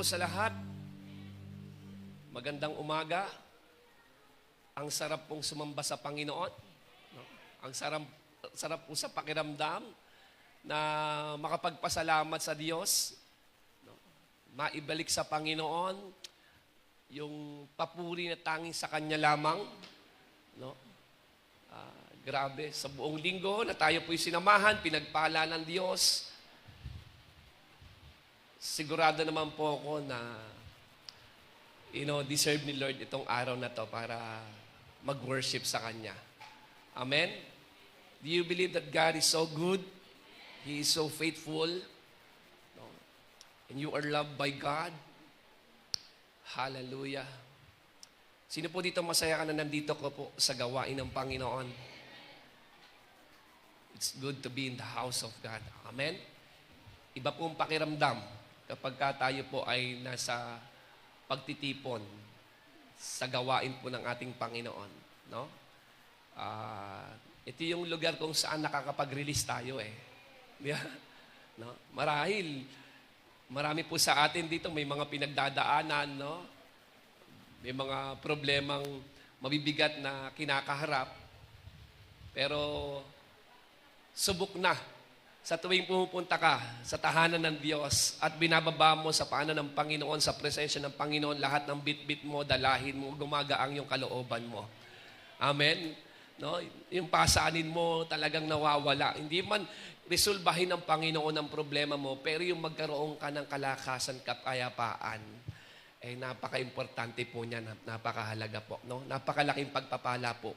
po sa lahat. Magandang umaga. Ang sarap pong sumamba sa Panginoon. No? Ang sarap po sa pakiramdam na makapagpasalamat sa Diyos. No? Maibalik sa Panginoon yung papuri na tanging sa Kanya lamang. No? Grabe, sa buong linggo na tayo po'y sinamahan, pinagpala ng Diyos. Sigurado naman po ako na deserve ni Lord itong araw na to para mag-worship sa Kanya. Amen? Do you believe that God is so good? He is so faithful? No? And you are loved by God? Hallelujah. Sino po dito masaya ka na nandito ko po sa gawain ng Panginoon? It's good to be in the house of God. Amen? Iba pong pakiramdam kapag tayo po ay nasa pagtitipon sa gawain po ng ating Panginoon. No? Ito yung lugar kung saan nakakapag-release tayo eh. No? Marami po sa atin dito, may mga pinagdadaanan, no? May mga problemang mabibigat na kinakaharap. Pero subok na sa tuwing pumupunta ka sa tahanan ng Diyos at binababa mo sa paanan ng Panginoon, sa presensya ng Panginoon, lahat ng bit-bit mo, dalahin mo, gumagaang yung kalooban mo. Amen? No? Yung pasanin mo talagang nawawala. Hindi man resolbahin ng Panginoon ang problema mo, pero yung magkaroon ka ng kalakasan, kapayapaan, napaka-importante po niya, napakahalaga po. No? Napakalaking pagpapala po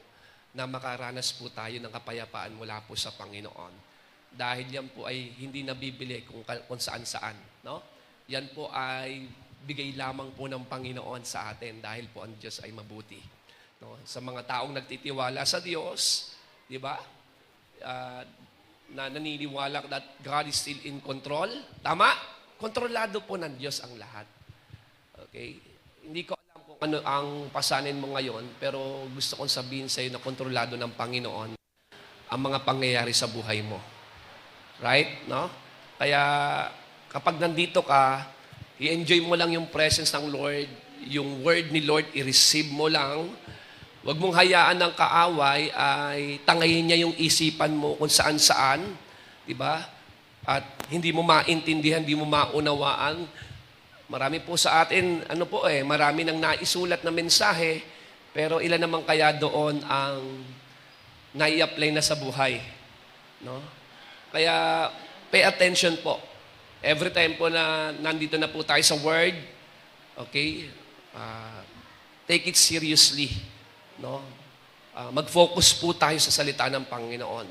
na makaranas po tayo ng kapayapaan mula po sa Panginoon. Dahil yan po ay hindi nabibili kung saan-saan. No? Yan po ay bigay lamang po ng Panginoon sa atin dahil po ang Diyos ay mabuti. No? Sa mga taong nagtitiwala sa Diyos, di ba? Na naniniwala that God is still in control. Tama? Kontrolado po ng Diyos ang lahat. Okay? Hindi ko alam kung ano ang pasanin mo ngayon, pero gusto kong sabihin sa iyo na kontrolado ng Panginoon ang mga pangyayari sa buhay mo. Right? No? Kaya kapag nandito ka, i-enjoy mo lang yung presence ng Lord, yung word ni Lord, i-receive mo lang. Huwag mong hayaan ng kaaway ay tangayin niya yung isipan mo kung saan-saan. Diba? At hindi mo maintindihan, hindi mo maunawaan. Marami po sa atin, marami nang naisulat na mensahe, pero ilan naman kaya doon ang nai-apply na sa buhay. No? Kaya, pay attention po. Every time po na nandito na po tayo sa Word, okay, take it seriously. No? Mag-focus po tayo sa salita ng Panginoon.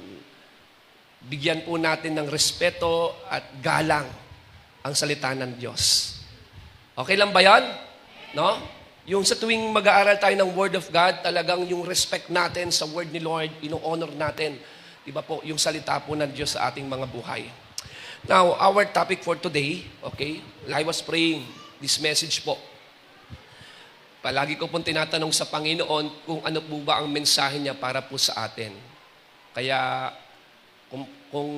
Bigyan po natin ng respeto at galang ang salita ng Diyos. Okay lang ba yan? No? Yung sa tuwing mag-aaral tayo ng Word of God, talagang yung respect natin sa Word ni Lord, ino-honor natin. Diba po, yung salita po ng Diyos sa ating mga buhay. Now, our topic for today, okay, I was praying this message po. Palagi ko pong tinatanong sa Panginoon kung ano po ba ang mensahe niya para po sa atin. Kaya, kung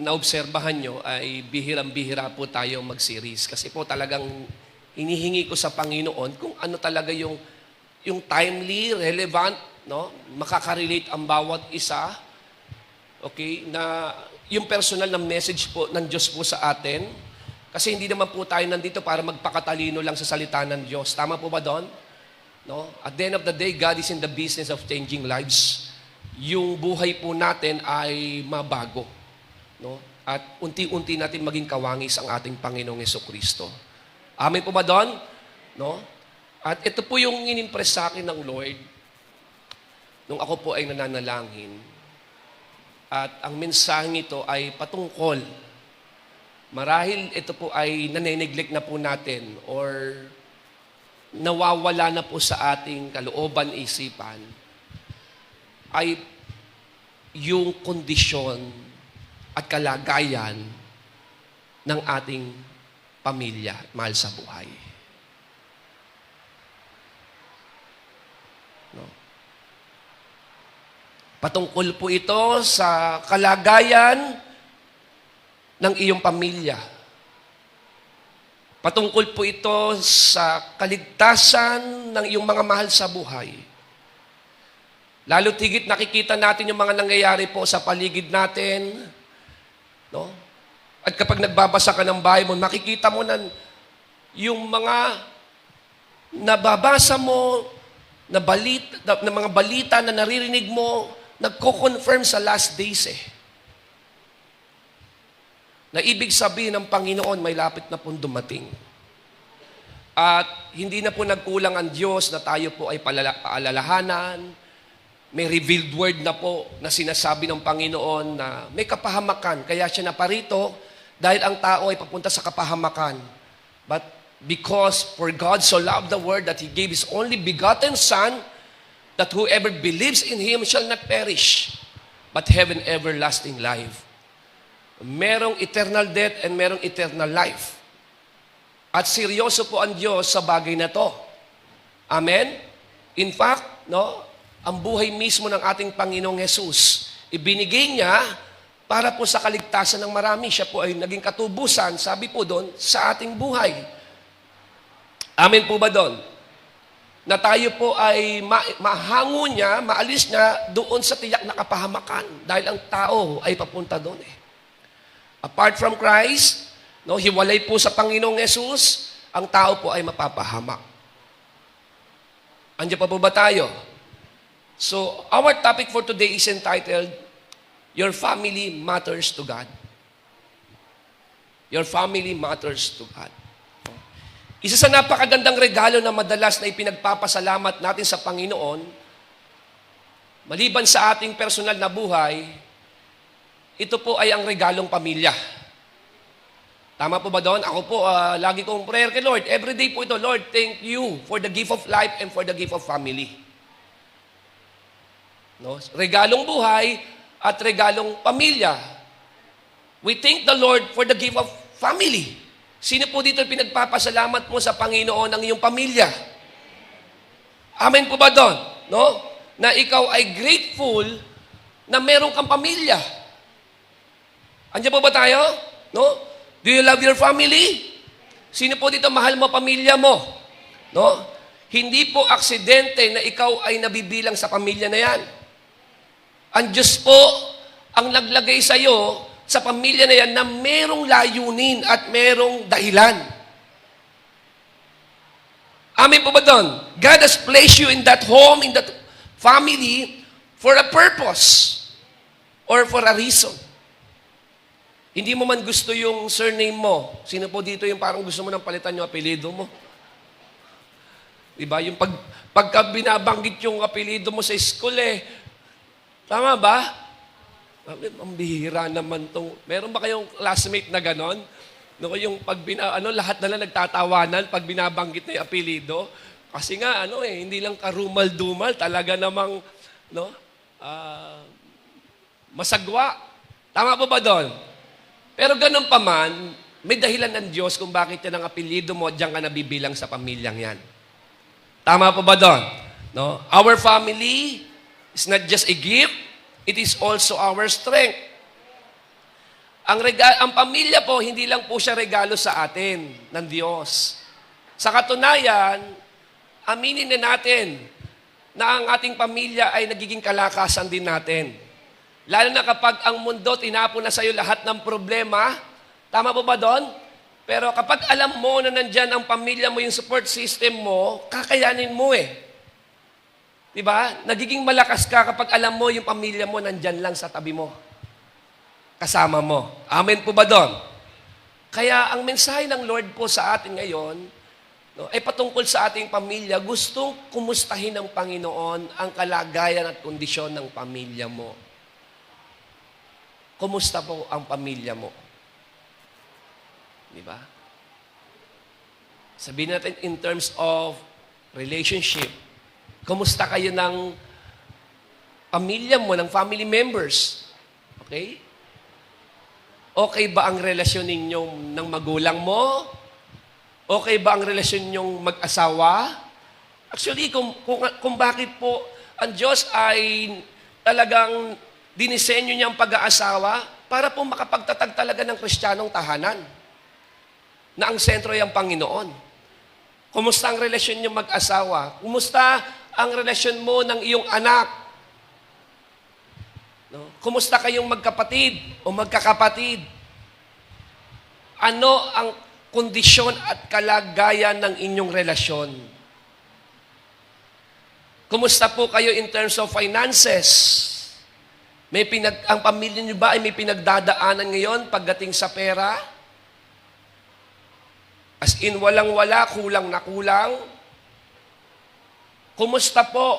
naobserbahan nyo, ay bihirang-bihira po tayo mag-series. Kasi po talagang hinihingi ko sa Panginoon kung ano talaga yung timely, relevant, no? Makaka-relate ang bawat isa. Okay? Na yung personal na message po ng Diyos po sa atin. Kasi hindi naman po tayo nandito para magpakatalino lang sa salita ng Diyos. Tama po ba doon? No? At the end of the day, God is in the business of changing lives. Yung buhay po natin ay mabago. No? At unti-unti natin maging kawangis ang ating Panginoong Jesucristo. Amen po ba doon? No? At ito po yung inimpress sa akin ng Lord nung ako po ay nananalangin. At ang mensaheng ito ay patungkol. Marahil ito po ay nane-neglect na po natin or nawawala na po sa ating kalooban, isipan, ay yung kondisyon at kalagayan ng ating pamilya at mahal sa buhay. No? Patungkol po ito sa kalagayan ng iyong pamilya. Patungkol po ito sa kaligtasan ng iyong mga mahal sa buhay. Lalo tigit nakikita natin yung mga nangyayari po sa paligid natin. No? At kapag nagbabasa ka ng Bible, makikita mo na yung mga nababasa mo, na mga balita na naririnig mo, nagko-confirm sa last days na ibig sabihin ng Panginoon may lapit na pong dumating. At hindi na po nagkulang ang Diyos na tayo po ay paalalahanan. May revealed word na po na sinasabi ng Panginoon na may kapahamakan. Kaya siya naparito dahil ang tao ay papunta sa kapahamakan. But because for God so loved the world that He gave His only begotten Son, that whoever believes in Him shall not perish, but have an everlasting life. Merong eternal death and merong eternal life. At seryoso po ang Diyos sa bagay na to. Amen? In fact, no, ang buhay mismo ng ating Panginoong Jesus, ibinigay niya para po sa kaligtasan ng marami. Siya po ay naging katubusan, sabi po doon, sa ating buhay. Amen po ba doon? Na tayo po ay mahango niya, maalis niya doon sa tiyak na kapahamakan dahil ang tao ay papunta doon Apart from Christ, no, hiwalay po sa Panginoong Jesus, ang tao po ay mapapahamak. Andiyan pa po ba tayo? So, our topic for today is entitled, Your Family Matters to God. Your family matters to God. Isa sa napakagandang regalo na madalas na ipinagpapasalamat natin sa Panginoon, maliban sa ating personal na buhay, ito po ay ang regalong pamilya. Tama po ba doon? Ako po, lagi kong prayer kay Lord. Every day po ito, Lord, thank you for the gift of life and for the gift of family. No? Regalong buhay at regalong pamilya. We thank the Lord for the gift of family. Sino po dito pinagpapasalamat mo sa Panginoon ng iyong pamilya? Amen po ba doon? No? Na ikaw ay grateful na meron kang pamilya. Andiyan po ba tayo? No? Do you love your family? Sino po dito mahal mo pamilya mo? No? Hindi po aksidente na ikaw ay nabibilang sa pamilya na yan. Ang Diyos po ang naglagay sa iyo sa pamilya na yan na merong layunin at merong dahilan. Amen po ba doon? God has placed you in that home, in that family for a purpose or for a reason. Hindi mo man gusto yung surname mo. Sino po dito yung parang gusto mo nang palitan yung apelido mo? Diba? Yung pagka binabanggit yung apelido mo sa school Tama ba? Ang bihira naman tong. Meron ba kayong classmate na ganon? No, yung lahat na lang nagtatawanan pag binabanggit na yung apelido. Kasi nga, hindi lang karumal-dumal, talaga namang, masagwa. Tama po ba doon? Pero ganun pa man, may dahilan ng Diyos kung bakit yan ang apelido mo, diyan ka nabibilang sa pamilyang yan. Tama po ba doon? No? Our family is not just a gift, it is also our strength. Ang pamilya po, hindi lang po siya regalo sa atin ng Diyos. Sa katunayan, aminin na natin na ang ating pamilya ay nagiging kalakasan din natin. Lalo na kapag ang mundo tinapon na sa iyo lahat ng problema, tama po ba doon? Pero kapag alam mo na nandyan ang pamilya mo, yung support system mo, kakayanin mo Diba? Nagiging malakas ka kapag alam mo yung pamilya mo nandyan lang sa tabi mo. Kasama mo. Amen po ba doon? Kaya ang mensahe ng Lord po sa atin ngayon, ay patungkol sa ating pamilya, gustong kumustahin ng Panginoon ang kalagayan at kondisyon ng pamilya mo. Kumusta po ang pamilya mo? Di ba? Sabihin natin in terms of relationship. Kumusta kayo ng pamilya mo, ng family members? Okay? Okay ba ang relasyon ninyo ng magulang mo? Okay ba ang relasyon ninyong mag-asawa? Actually, kung bakit po ang Diyos ay talagang dinisenyo niya ang pag-aasawa para po makapagtatag talaga ng Kristiyanong tahanan. na ang sentro ay ang Panginoon. Kumusta ang relasyon niyo mag-asawa? Kumusta ang relasyon mo ng iyong anak? No? Kumusta kayong magkapatid o magkakapatid? Ano ang kondisyon at kalagayan ng inyong relasyon? Kumusta po kayo in terms of finances? Ang pamilya niyo ba ay may pinagdadaanan ngayon pagdating sa pera? As in, walang-wala, kulang na kulang? Kumusta po,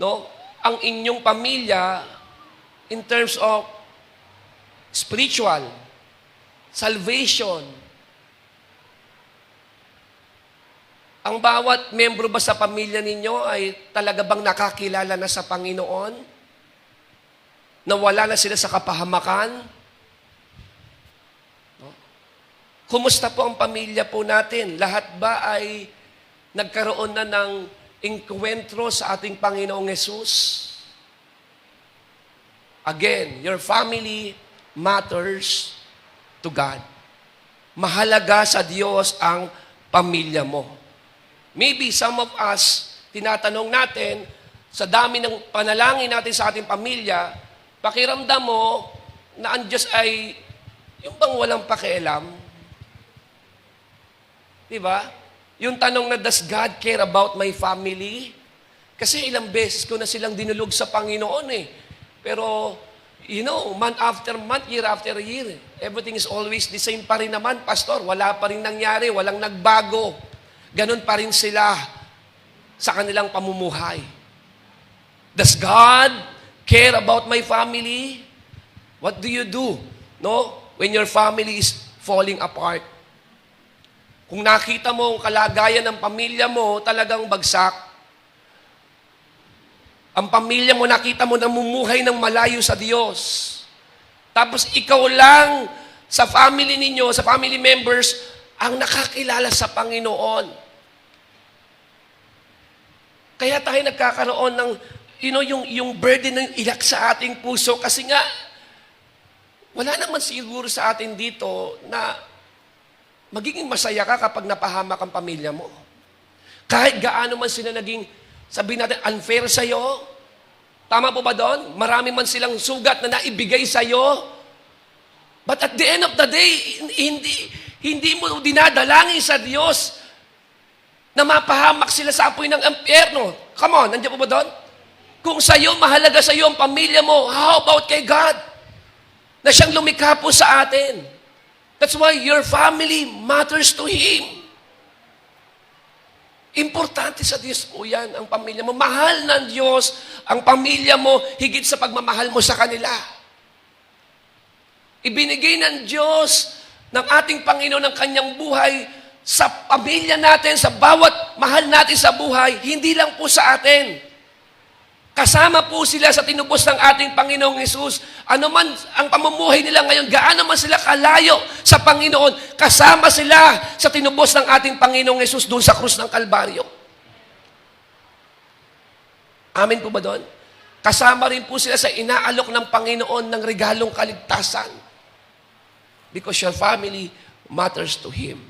no, ang inyong pamilya in terms of spiritual, salvation? Ang bawat membro ba sa pamilya ninyo ay talaga bang nakakilala na sa Panginoon? Na wala na sila sa kapahamakan? No? Kumusta po ang pamilya po natin? Lahat ba ay nagkaroon na ng engkwentro sa ating Panginoong Yesus? Again, your family matters to God. Mahalaga sa Diyos ang pamilya mo. Maybe some of us, tinatanong natin, sa dami ng panalangin natin sa ating pamilya, pakiramdam mo na ang Diyos ay yung bang walang pakialam? Diba? Yung tanong na, does God care about my family? Kasi ilang beses ko na silang dinulog sa Panginoon eh. Pero, you know, month after month, year after year, everything is always the same pa rin naman, Pastor. Wala pa rin nangyari, walang nagbago. Ganon pa rin sila sa kanilang pamumuhay. Does God care about my family? What do you do, no, when your family is falling apart? Kung nakita mo ang kalagayan ng pamilya mo, talagang bagsak. Ang pamilya mo, nakita mo namumuhay ng malayo sa Diyos. Tapos ikaw lang sa family ninyo, sa family members, ang nakakilala sa Panginoon. Kaya tayo nagkakaroon ng, yung burden ng iyak sa ating puso kasi nga, wala naman siguro sa atin dito na magiging masaya ka kapag napahamak ang pamilya mo. Kahit gaano man sila naging, sabihin natin, unfair sa'yo. Tama po ba doon? Marami man silang sugat na naibigay sa'yo. But at the end of the day, hindi mo dinadalangin sa Diyos na mapahamak sila sa apoy ng impyerno. Come on, nandiyan po ba doon? Kung sa'yo, mahalaga sa'yo ang pamilya mo, how about kay God? Na siyang lumikha po sa atin. That's why your family matters to Him. Importante sa Diyos po yan, ang pamilya mo. Mahal ng Diyos ang pamilya mo higit sa pagmamahal mo sa kanila. Ibinigay ng Diyos ng ating Panginoon ng kanyang buhay sa pamilya natin, sa bawat mahal natin sa buhay, hindi lang po sa atin. Kasama po sila sa tinubos ng ating Panginoong Hesus. Ano man ang pamumuhay nila ngayon, gaano man sila kalayo sa Panginoon, kasama sila sa tinubos ng ating Panginoong Hesus doon sa krus ng Kalbaryo. Amen po ba doon? Kasama rin po sila sa inaalok ng Panginoon ng regalong kaligtasan. Because your family matters to Him.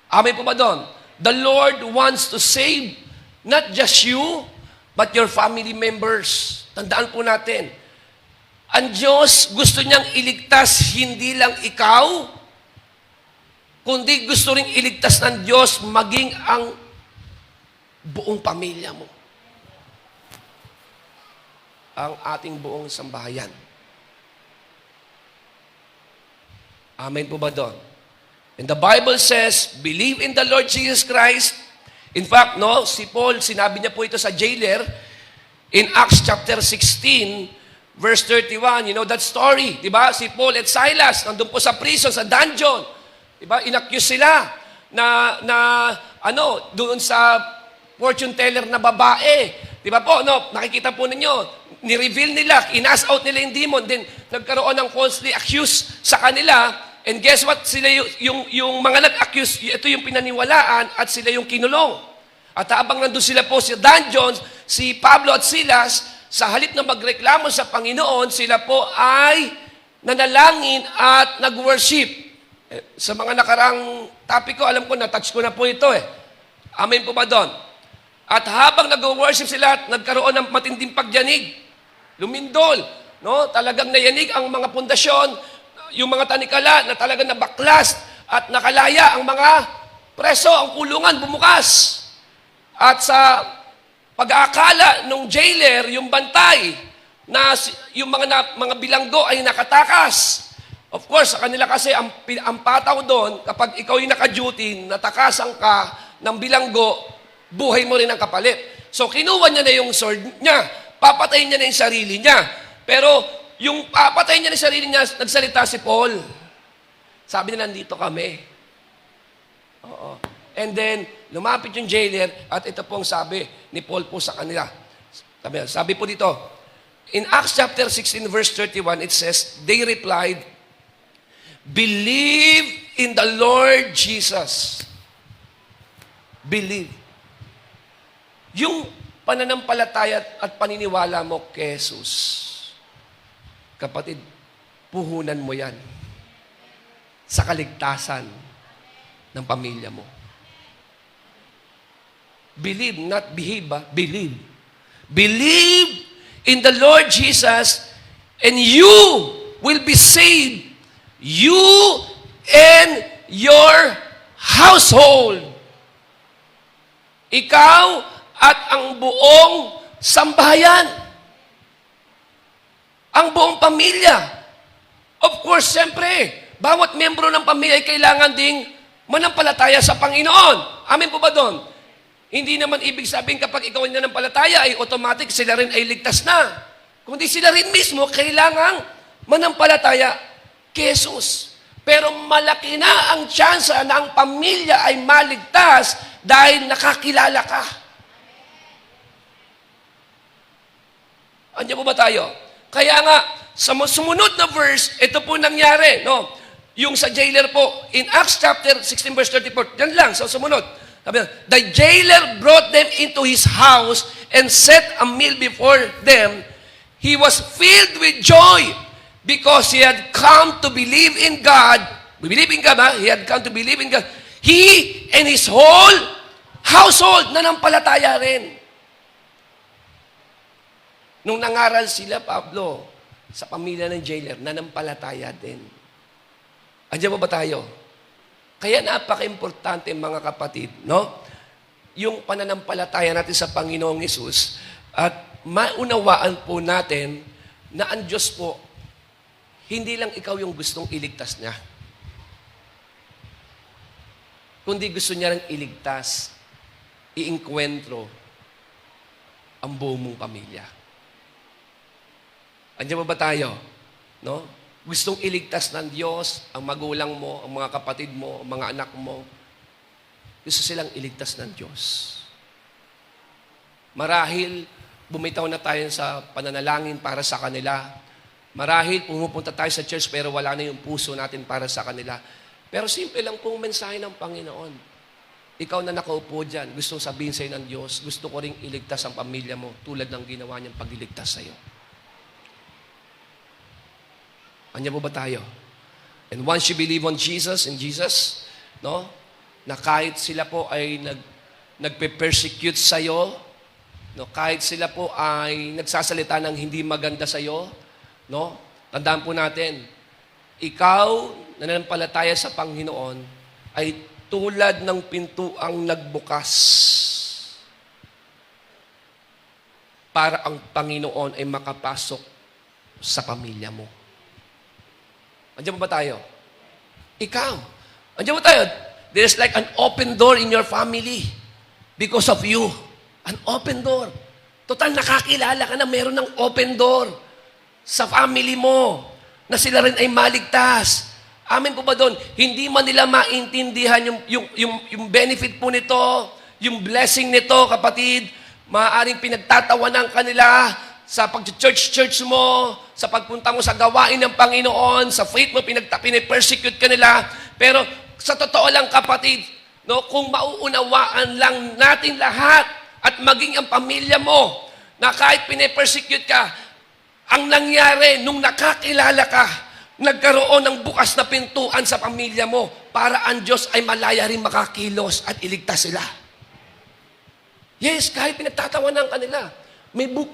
Amen po ba doon? The Lord wants to save not just you, but your family members. Tandaan po natin, ang Diyos gusto niyang iligtas hindi lang ikaw, kundi gusto ring iligtas ng Diyos maging ang buong pamilya mo. Ang ating buong sambahayan. Amen po ba doon? And the Bible says, believe in the Lord Jesus Christ. In fact, no, si Paul, sinabi niya po ito sa jailer in Acts chapter 16, verse 31. You know that story, di ba? Si Paul at Silas, nandun po sa prison, sa dungeon. Di ba? Inaccuse sila doon sa fortune teller na babae. Di ba po, no, nakikita po ninyo, ni-reveal nila, in-ask out nila yung demon, then nagkaroon ng falsely accused sa kanila. And guess what? Sila yung mga nag-accuse, ito yung pinaniwalaan at sila yung kinulong. At habang nandun sila po sa dungeon, si Pablo at Silas, sa halip na magreklamo sa Panginoon, sila po ay nanalangin at nag-worship. Sa mga nakarang topic ko, alam ko, na-touch ko na po ito eh. Amen po ba doon? At habang nag-worship sila, nagkaroon ng matinding pagyanig. Lumindol. No? Talagang nayanig ang mga pundasyon, yung mga tanikala na talagang nabaklas at nakalaya ang mga preso, ang kulungan bumukas. At sa pag-aakala ng jailer, yung bantay, na yung mga bilanggo ay nakatakas. Of course, sa kanila kasi ang pataw doon, kapag ikaw yung naka-duty, natakasan ka ng bilanggo, buhay mo rin ang kapalit. So, kinuha niya na yung sword niya. Papatayin niya na yung sarili niya. Pero, yung papatayin niya na yung sarili niya, nagsalita si Paul. Sabi niya, nandito kami. Oo. And then, lumapit yung jailer, at ito pong sabi ni Paul po sa kanila. Sabi po dito, in Acts chapter 16, verse 31, it says, they replied, believe in the Lord Jesus. Believe. Yung pananampalataya at paniniwala mo kay Jesus, kapatid, puhunan mo yan sa kaligtasan ng pamilya mo. Believe, not behave, believe. Believe in the Lord Jesus and you will be saved. You and your household. Ikaw at ang buong sambahayan. Ang buong pamilya. Of course, siyempre, bawat membro ng pamilya ay kailangan ding manampalataya sa Panginoon. Amen po ba doon? Hindi naman ibig sabihin kapag ikaw ay nanampalataya ay automatic sila rin ay ligtas na. Kundi sila rin mismo kailangang manampalataya kay Jesus. Pero malaki na ang tsansa na ang pamilya ay maligtas dahil nakakilala ka. Andiyan po ba tayo? Kaya nga, sa sumunod na verse, ito po nangyari, no? Yung sa jailer po, in Acts chapter 16 verse 34, yan lang, sa sumunod. The jailer brought them into his house and set a meal before them. He was filled with joy because he had come to believe in God. Believe in God, ha? He had come to believe in God. He and his whole household nanampalataya rin. Nung nangaral sila, Pablo, sa pamilya ng jailer, nanampalataya din. Andiyan ba tayo? Kaya napaka-importante, mga kapatid, no? Yung pananampalataya natin sa Panginoong Hesus at maunawaan po natin na ang Diyos po, hindi lang ikaw yung gustong iligtas niya. Kundi gusto niya rin iligtas, iinkwentro ang buong mong pamilya. Andiyan ba tayo? No? Gustong iligtas ng Diyos ang magulang mo, ang mga kapatid mo, ang mga anak mo. Gusto silang iligtas ng Diyos. Marahil, bumitaw na tayo sa pananalangin para sa kanila. Marahil, pumupunta tayo sa church pero wala na yung puso natin para sa kanila. Pero simple lang pong mensahe ng Panginoon. Ikaw na nakaupo dyan, gustong sabihin sa'yo ng Diyos, gusto ko ring iligtas ang pamilya mo tulad ng ginawa niyang pagliligtas sa'yo. Anya po ba tayo? And once you believe on Jesus, in Jesus, no? Na kahit sila po ay nagpe-persecute sa'yo, no? Kahit sila po ay nagsasalita ng hindi maganda sa'yo, no? Tandaan po natin, ikaw na nanampalataya sa Panginoon ay tulad ng pintuang nagbukas para ang Panginoon ay makapasok sa pamilya mo. Andiyan ba tayo? Ikaw. Andiyan ba tayo? There's like an open door in your family because of you. An open door. Total, nakakilala ka na meron ng open door sa family mo na sila rin ay maligtas. Amen po ba doon? Hindi man nila maintindihan yung benefit po nito, yung blessing nito, kapatid. Maaaring pinagtatawanan ka nila sa pag-church mo, sa pagpunta mo sa gawain ng Panginoon, sa faith mo, pinipersecute ka nila. Pero sa totoo lang, kapatid, no, kung mauunawaan lang natin lahat at maging ang pamilya mo, na kahit pinipersecute ka, ang nangyari nung nakakilala ka, nagkaroon ng bukas na pintuan sa pamilya mo para ang Diyos ay malaya rin makakilos at iligtas sila. Yes, kahit pinagtatawanan kanila,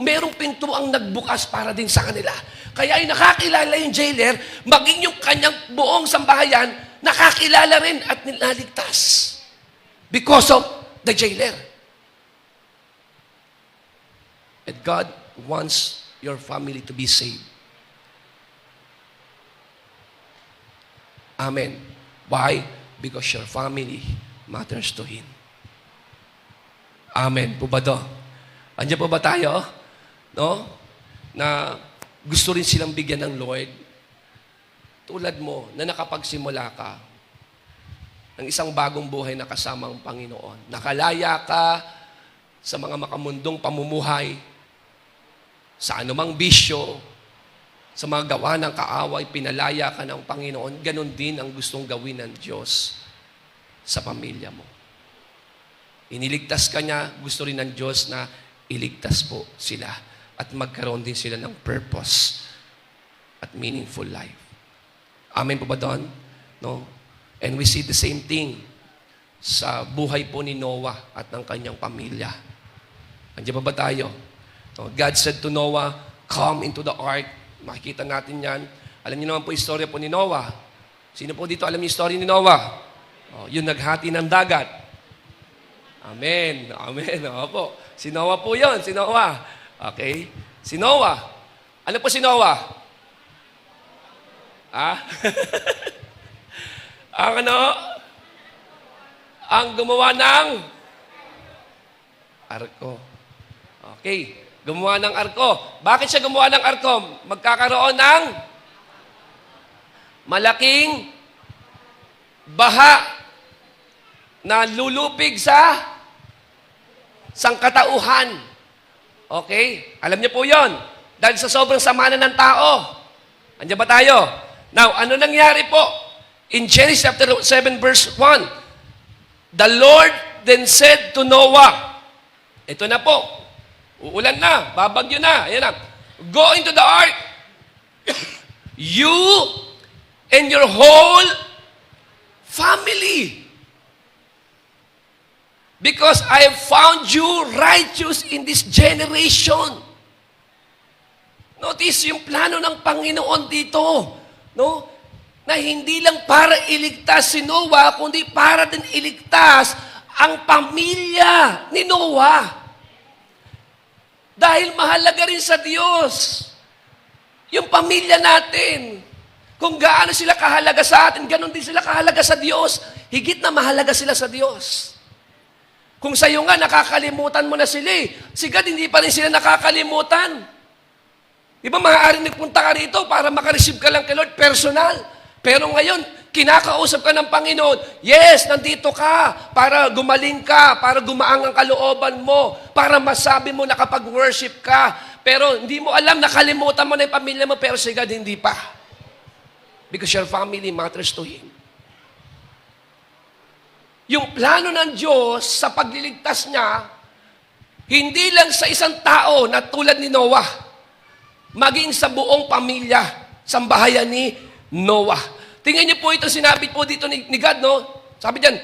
merong pintuang nagbukas para din sa kanila. Kaya ay nakakilala yung jailer, maging yung kanyang buong sambahayan, nakakilala rin at nilaligtas. Because of the jailer. And God wants your family to be saved. Amen. Why? Because your family matters to Him. Amen. Po ba do? Andiyan po ba tayo? No? Na gusto rin silang bigyan ng Lord. Tulad mo, na nakapagsimula ka ng isang bagong buhay na kasama ang Panginoon. Nakalaya ka sa mga makamundong pamumuhay, sa anumang bisyo, sa mga gawa ng kaaway, pinalaya ka ng Panginoon, ganun din ang gustong gawin ng Diyos sa pamilya mo. Iniligtas ka niya, gusto rin ng Diyos na iligtas po sila at magkaroon din sila ng purpose at meaningful life. Amen po ba doon? No? And we see the same thing sa buhay po ni Noah at ng kanyang pamilya. Andiyan pa ba tayo? No? God said to Noah, "Come into the ark." Makikita natin yan. Alam niyo naman po istorya po ni Noah. Sino po dito alam niyo istorya ni Noah? Yung naghati ng dagat. Amen. Amen. Opo. Si Noah po yun. Si Noah. Okay. Si Noah. Ano po si Noah? Ang gumawa ng arko. Okay. Gumawa ng arko. Bakit siya gumawa ng arko? Magkakaroon ng malaking baha na lulupig sa sangkatauhan. Okay? Alam niyo po yon. Dahil sa sobrang sama na ng tao. Andiyan ba tayo? Now, ano nangyari po? In Genesis chapter 7 verse 1, the Lord then said to Noah, ito na po, uulan na, babagyo na, ayan na. Go into the ark, you and your whole family. Because I have found you righteous in this generation. Notice yung plano ng Panginoon dito, no? Na hindi lang para iligtas si Noah, kundi para din iligtas ang pamilya ni Noah. Dahil mahalaga rin sa Diyos yung pamilya natin. Kung gaano sila kahalaga sa atin, ganun din sila kahalaga sa Diyos. Higit na mahalaga sila sa Diyos. Kung sa'yo nga, nakakalimutan mo na sila eh. Si God, hindi pa rin sila nakakalimutan. Di ba maaaring nagpunta ka rito para makareceive ka lang kay Lord personal. Pero ngayon, kinakausap ka ng Panginoon, yes, nandito ka para gumaling ka, para gumaang ang kalooban mo, para masabi mo nakapag-worship ka. Pero hindi mo alam, nakalimutan mo na yung pamilya mo, pero si God hindi pa. Because your family matters to Him. Yung plano ng Diyos sa pagliligtas niya, hindi lang sa isang tao na tulad ni Noah, maging sa buong pamilya, sambahayan ni Noah. Tingnan niyo po ito, sinabi po dito ni God, no? Sabi diyan,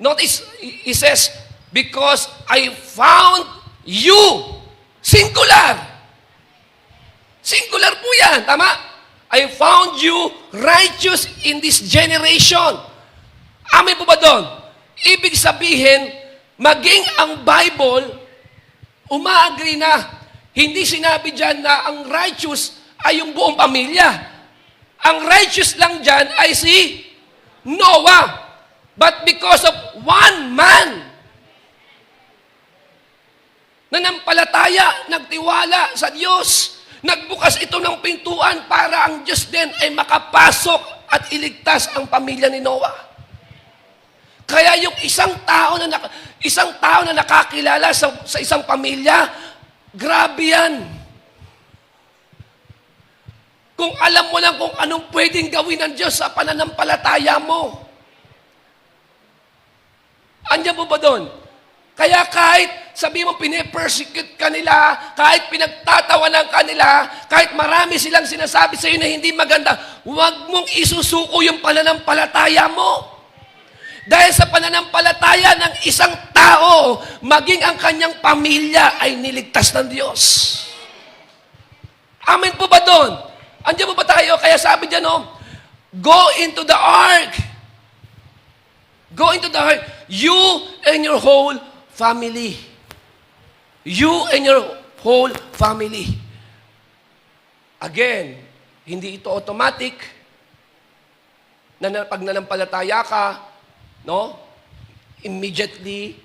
notice, He says, because I found you. Singular. Singular po yan, tama? I found you righteous in this generation. Amen po ba doon? Ibig sabihin, maging ang Bible, umaagree na, hindi sinabi diyan na ang righteous ay yung buong pamilya. Ang righteous lang dyan ay si Noah. But because of one man, nanampalataya, nagtiwala sa Diyos, nagbukas ito ng pintuan para ang Diyos din ay makapasok at iligtas ang pamilya ni Noah. Kaya yung isang tao na nakakilala sa isang pamilya, grabe yan. Kung alam mo lang kung anong pwedeng gawin ng Diyos sa pananampalataya mo. Andiyan po ba doon? Kaya kahit sabi mo pinipersecute ka nila, kahit pinagtatawanan ka nila, kahit marami silang sinasabi sa iyo na hindi maganda, huwag mong isusuko yung pananampalataya mo. Dahil sa pananampalataya ng isang tao, maging ang kanyang pamilya ay niligtas ng Diyos. Amen po ba doon? Andiyan po ba tayo? Kaya sabi dyan, go into the ark. Go into the ark. You and your whole family. You and your whole family. Again, hindi ito automatic na pag nanampalataya ka, no? Immediately,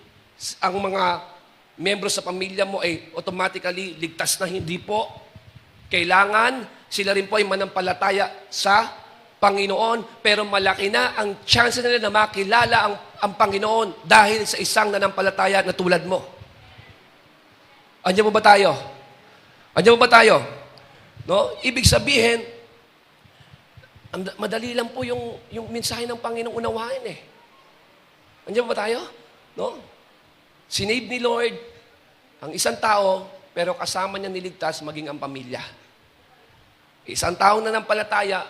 ang mga membro sa pamilya mo ay automatically ligtas na, hindi po. Kailangan sila rin po ay manampalataya sa Panginoon, pero malaki na ang chance nila na makilala ang Panginoon dahil sa isang nanampalataya na tulad mo. Andiyan mo ba tayo? Andiyan mo ba tayo? No? Ibig sabihin, madali lang po yung mensahe ng Panginoon unawain eh. Andiyan ba tayo? No? Sinave ni Lord ang isang tao, pero kasama niya niligtas maging ang pamilya. Isang taong nanampalataya,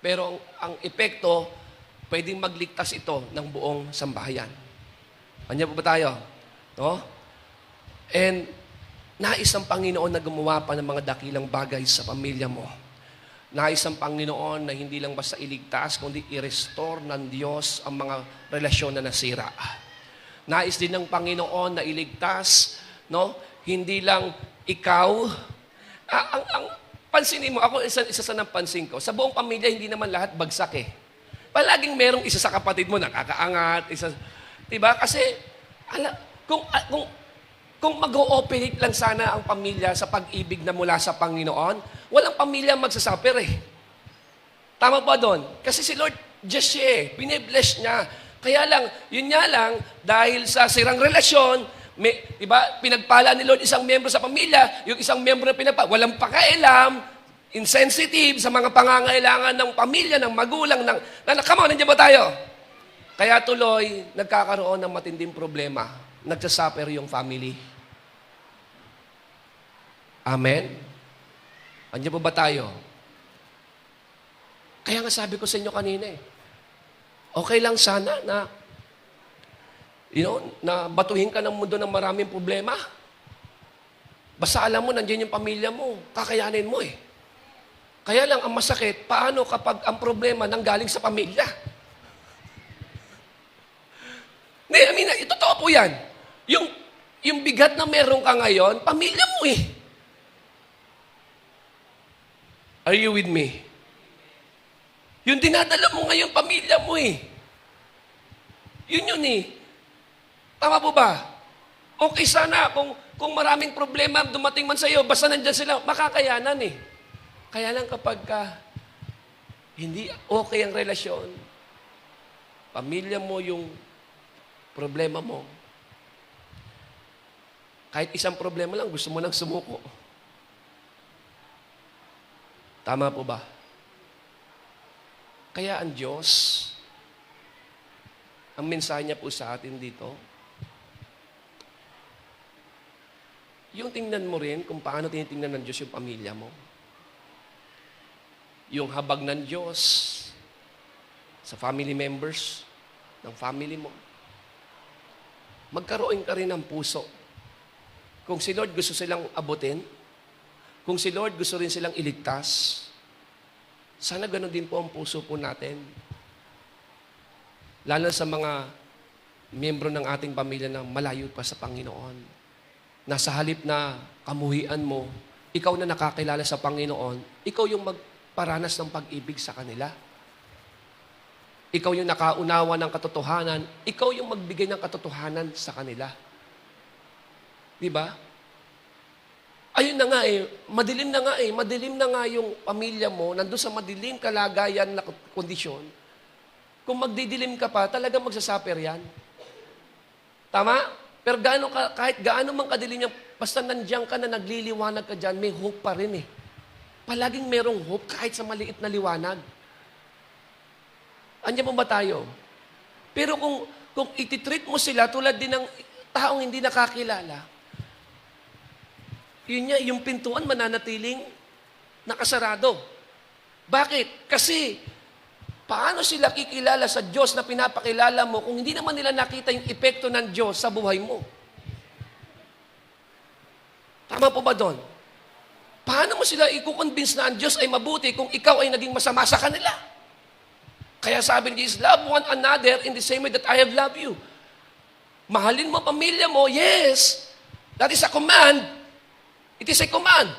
pero ang epekto, pwedeng magligtas ito ng buong sambahayan. Andiyan ba tayo? No? And nais ng Panginoon na gumawa pa ng mga dakilang bagay sa pamilya mo. Nais ng Panginoon na hindi lang basta iligtas, kundi i-restore ng Diyos ang mga relasyon na nasira. Nais din ng Panginoon na iligtas, no? Hindi lang ikaw. Pansinin mo, ako isa sa napansin ko, sa buong pamilya, hindi naman lahat bagsak eh. Palaging merong isa sa kapatid mo nakakaangat, diba? Kasi, kung mag-ooperate lang sana ang pamilya sa pag-ibig na mula sa Panginoon, walang pamilya magsasuffer eh. Tama ba doon? Kasi si Lord, just siya eh. Binibless niya. Kaya lang, yun nga lang, dahil sa sirang relasyon, diba, pinagpala ni Lord isang membro sa pamilya, yung isang membro na walang pakailam, insensitive sa mga pangangailangan ng pamilya, ng magulang, come on, nandiyan ba tayo? Kaya tuloy, nagkakaroon ng matinding problema. Nagsasuffer yung family. Amen? Andiyan po ba tayo? Kaya nga sabi ko sa inyo kanina okay lang sana na na batuhin ka ng mundo ng maraming problema. Basta alam mo, nandiyan yung pamilya mo, kakayanin mo eh. Kaya lang, ang masakit, paano kapag ang problema nanggaling sa pamilya? Totoo po yan. Yung bigat na meron ka ngayon, pamilya mo eh. Are you with me? Yung dinadala mo ngayon, pamilya mo eh. Yun eh. Tama po ba? Okay sana kung maraming problema dumating man sa iyo, basta nandyan sila, makakayanan eh. Kaya lang kapag hindi okay ang relasyon, pamilya mo yung problema mo, kahit isang problema lang, gusto mo lang sumuko. Tama po ba? Kaya ang Diyos, ang mensahe niya po sa atin dito, yung tingnan mo rin kung paano tinitingnan ng Diyos yung pamilya mo. Yung habag ng Diyos sa family members ng family mo. Magkaroon ka rin ng puso. Kung si Lord gusto silang abutin, kung si Lord gusto rin silang iligtas, sana ganoon din po ang puso po natin. Lalo sa mga miyembro ng ating pamilya na malayo pa sa Panginoon. Nasa halip na kamuhian mo, ikaw na nakakilala sa Panginoon, ikaw yung magparanas ng pag-ibig sa kanila. Ikaw yung nakaunawa ng katotohanan, ikaw yung magbigay ng katotohanan sa kanila. Diba? Ayun na nga madilim na nga yung pamilya mo, nandun sa madilim kalagayan na kondisyon. Kung magdidilim ka pa, talagang magsasuffer yan. Tama? Pero kahit gaano man kadilim yan, basta nandiyan ka na nagliliwanag ka dyan, may hope pa rin eh. Palaging merong hope kahit sa maliit na liwanag. Andiyan mo ba tayo? Pero kung ititreat mo sila tulad din ng taong hindi nakakilala, yun niya, yung pintuan mananatiling nakasarado. Bakit? Kasi, paano sila kikilala sa Diyos na pinapakilala mo kung hindi naman nila nakita yung epekto ng Diyos sa buhay mo? Tama po ba doon? Paano mo sila i-convince na ang Diyos ay mabuti kung ikaw ay naging masama sa kanila? Kaya sabi ni Jesus, love one another in the same way that I have loved you. Mahalin mo pamilya mo, yes. That is a command. It is a command.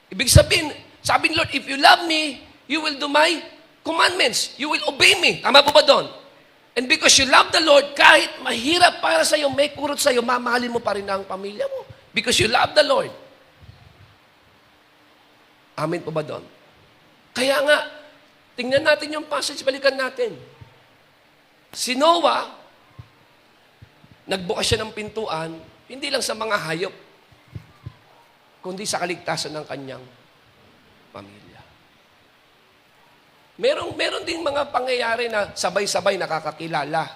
Ibig sabihin, sabi ni Lord, if you love me, you will do my commandments. You will obey me. Tama po ba doon? And because you love the Lord, kahit mahirap para sa iyo, may kurot sa iyo, mamahalin mo pa rin ang pamilya mo. Because you love the Lord. Amen po ba doon? Kaya nga, tingnan natin yung passage, balikan natin. Si Noah, nagbukas siya ng pintuan, hindi lang sa mga hayop, kundi sa kaligtasan ng kanyang pamilya. Meron din mga pangyayari na sabay-sabay nakakakilala.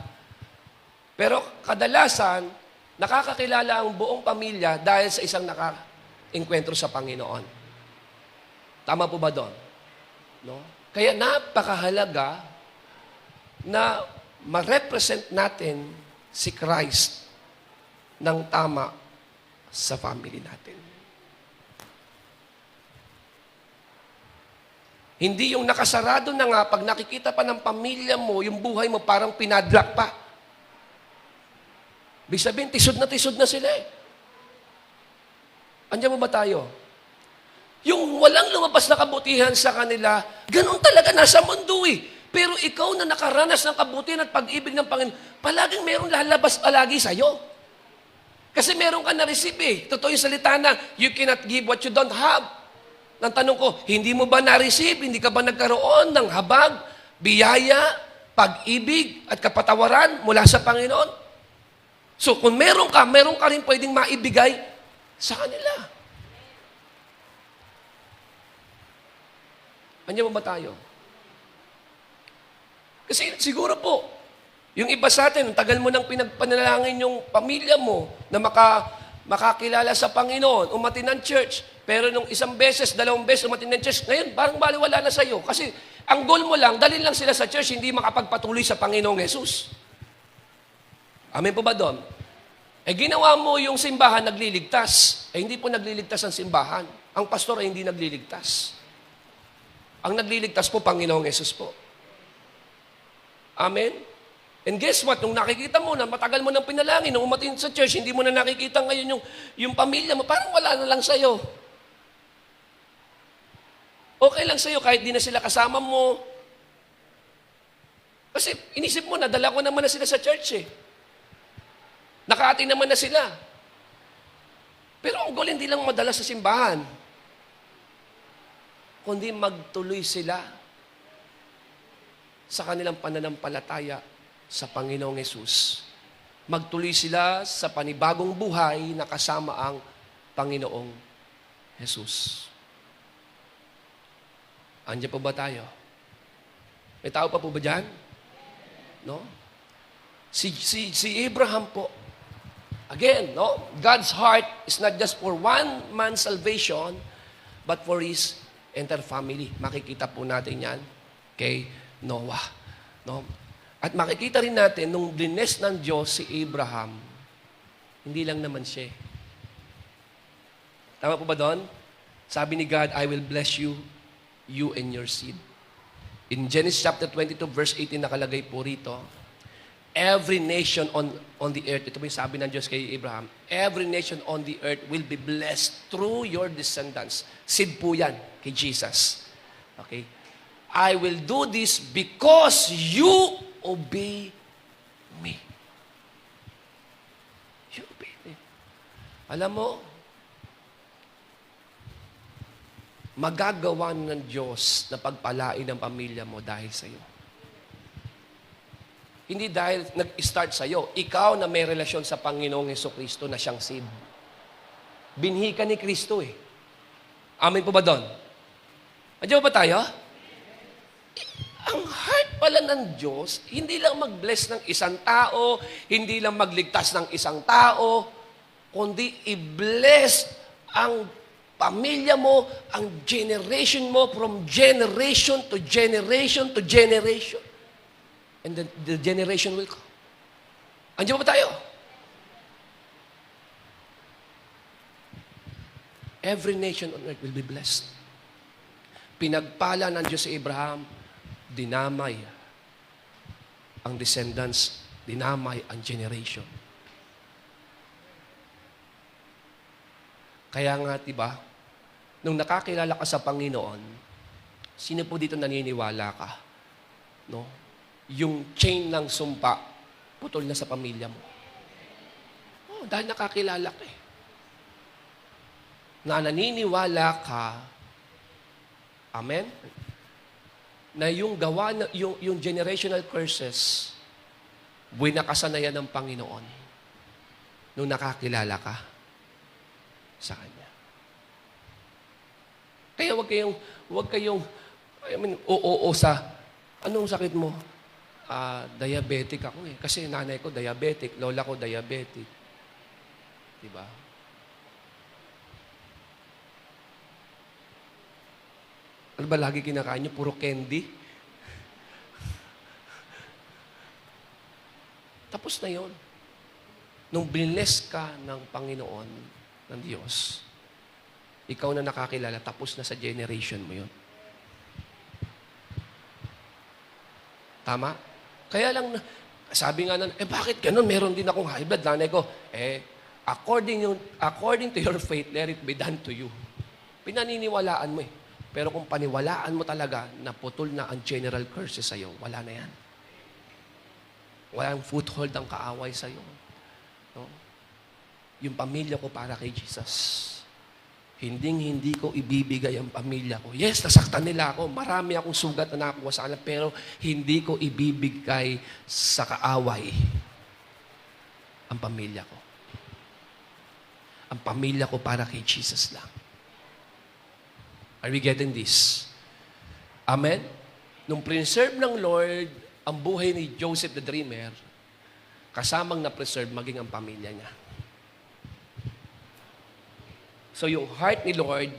Pero kadalasan, nakakakilala ang buong pamilya dahil sa isang naka-enkwentro sa Panginoon. Tama po ba doon? No? Kaya napakahalaga na ma-represent natin si Christ ng tama sa family natin. Hindi yung nakasarado na nga, pag nakikita pa ng pamilya mo, yung buhay mo parang pinadlock pa. Ibig sabihin, tisod na sila eh. Andiyan mo ba tayo? Yung walang lumabas na kabutihan sa kanila, ganun talaga nasa mundo eh. Pero ikaw na nakaranas ng kabutihan at pag-ibig ng Panginoon, palaging mayroong lalabas palagi sa'yo. Kasi meron ka na-receive eh. Totoo yung salita na, you cannot give what you don't have. Nang tanong ko, hindi mo ba na-receive? Hindi ka ba nagkaroon ng habag, biyaya, pag-ibig at kapatawaran mula sa Panginoon? So kung meron ka rin pwedeng maibigay sa kanila. Andiyan mo ba tayo? Kasi siguro po, yung iba sa atin, ang tagal mo nang pinagpanalangin yung pamilya mo na makakilala sa Panginoon, umatin ng church, pero nung isang beses, dalawang beses umatin ng church, ngayon parang baliwala na sa'yo. Kasi ang goal mo lang, dalhin lang sila sa church, hindi makapagpatuloy sa Panginoong Jesus. Amen po ba doon? Ginawa mo yung simbahan nagliligtas. Hindi po nagliligtas ang simbahan. Ang pastor ay hindi nagliligtas. Ang nagliligtas po, Panginoong Yesus po. Amen? And guess what? Nung nakikita mo na matagal mo nang pinalangin, nung umatin sa church, hindi mo na nakikita ngayon yung pamilya mo, parang wala na lang sa'yo. Okay lang sa'yo kahit di na sila kasama mo. Kasi inisip mo na, dala ko naman na sila sa church eh. Nakaatin naman na sila. Pero ang goal hindi lang madala sa simbahan, kundi magtuloy sila sa kanilang pananampalataya sa Panginoong Yesus. Magtuloy sila sa panibagong buhay na kasama ang Panginoong Yesus. Andiyan po ba tayo? May tao pa po ba dyan? No? Si Abraham po, again, no? God's heart is not just for one man's salvation, but for his entire family. Makikita po natin yan kay Noah. No? At makikita rin natin, nung blines ng Diyos si Abraham, hindi lang naman siya. Tama po ba doon? Sabi ni God, I will bless you, you and your seed. In Genesis chapter 22, verse 18, nakalagay po rito, every nation on the earth, ito po yung sabi ng Diyos kay Abraham, every nation on the earth will be blessed through your descendants. Seed po yan kay Jesus. Okay? I will do this because you obey me. You obey me. Alam mo, magagawa ng Diyos na pagpalain ang pamilya mo dahil sa iyo. Hindi dahil nag-start sa iyo. Ikaw na may relasyon sa Panginoong Hesukristo na siyang seed. Binhi ka ni Kristo eh. Amen po ba doon? Andiyan ba tayo? Ang heart pala ng Diyos, hindi lang mag-bless ng isang tao, hindi lang magligtas ng isang tao, kundi i-bless ang pamilya mo, ang generation mo, from generation to generation to generation. And then the generation will come. Andiyan ba tayo? Every nation on earth will be blessed. Pinagpala ng Diyos sa Abraham, dinamay ang descendants, dinamay ang generation. Kaya nga, diba, nung nakakilala ka sa Panginoon, sino po dito naniniwala ka? No? Yung chain ng sumpa, putol na sa pamilya mo. Oh, dahil nakakilala ka eh. Na naniniwala ka, amen? Na yung gawa, yung generational curses, winakasanayan ng Panginoon nung nakakilala ka sa Kanya. Kaya wag kayong, oo sa, anong sakit mo? Diabetic ako eh. Kasi nanay ko diabetic, lola ko diabetic. Diba? Ano ba lagi kinakain nyo? Puro candy? Tapos na yon. Nung bless ka ng Panginoon, ng Diyos, ikaw na nakakilala, tapos na sa generation mo yon. Tama? Kaya lang, sabi nga bakit ganun? Meron din akong high blood. Nanay ko, according to your faith, let it be done to you. Pinaniniwalaan mo eh. Pero kung paniwalaan mo talaga na putol na ang general curses sa'yo, wala na yan. Walang foothold ang kaaway sa'yo. No? Yung pamilya ko para kay Jesus. Hindi ko ibibigay ang pamilya ko. Yes, nasaktan nila ako. Marami akong sugat na nakakuha sa kanila, pero hindi ko ibibigay sa kaaway ang pamilya ko. Ang pamilya ko para kay Jesus lang. Are we getting this? Amen? Nung preserve ng Lord ang buhay ni Joseph the Dreamer, kasamang na-preserve maging ang pamilya niya. So yung heart ni Lord,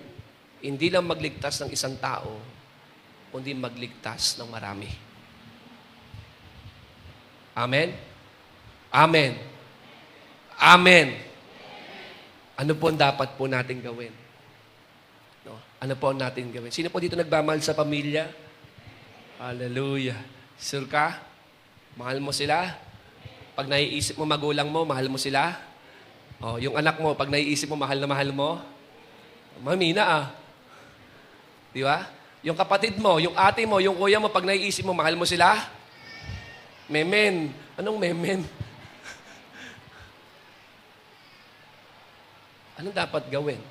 hindi lang magligtas ng isang tao, kundi magligtas ng marami. Amen? Amen. Amen. Ano po ang dapat po natin gawin? No? Ano po ang natin gawin? Sino po dito nagmamahal sa pamilya? Hallelujah. Sure ka? Mahal mo sila? Pag naiisip mo magulang mo, mahal mo sila? Oh, yung anak mo, pag naiisip mo, mahal na mahal mo? Mamina Di ba? Yung kapatid mo, yung ate mo, yung kuya mo, pag naiisip mo, mahal mo sila? Memen. Anong memen? Anong dapat gawin?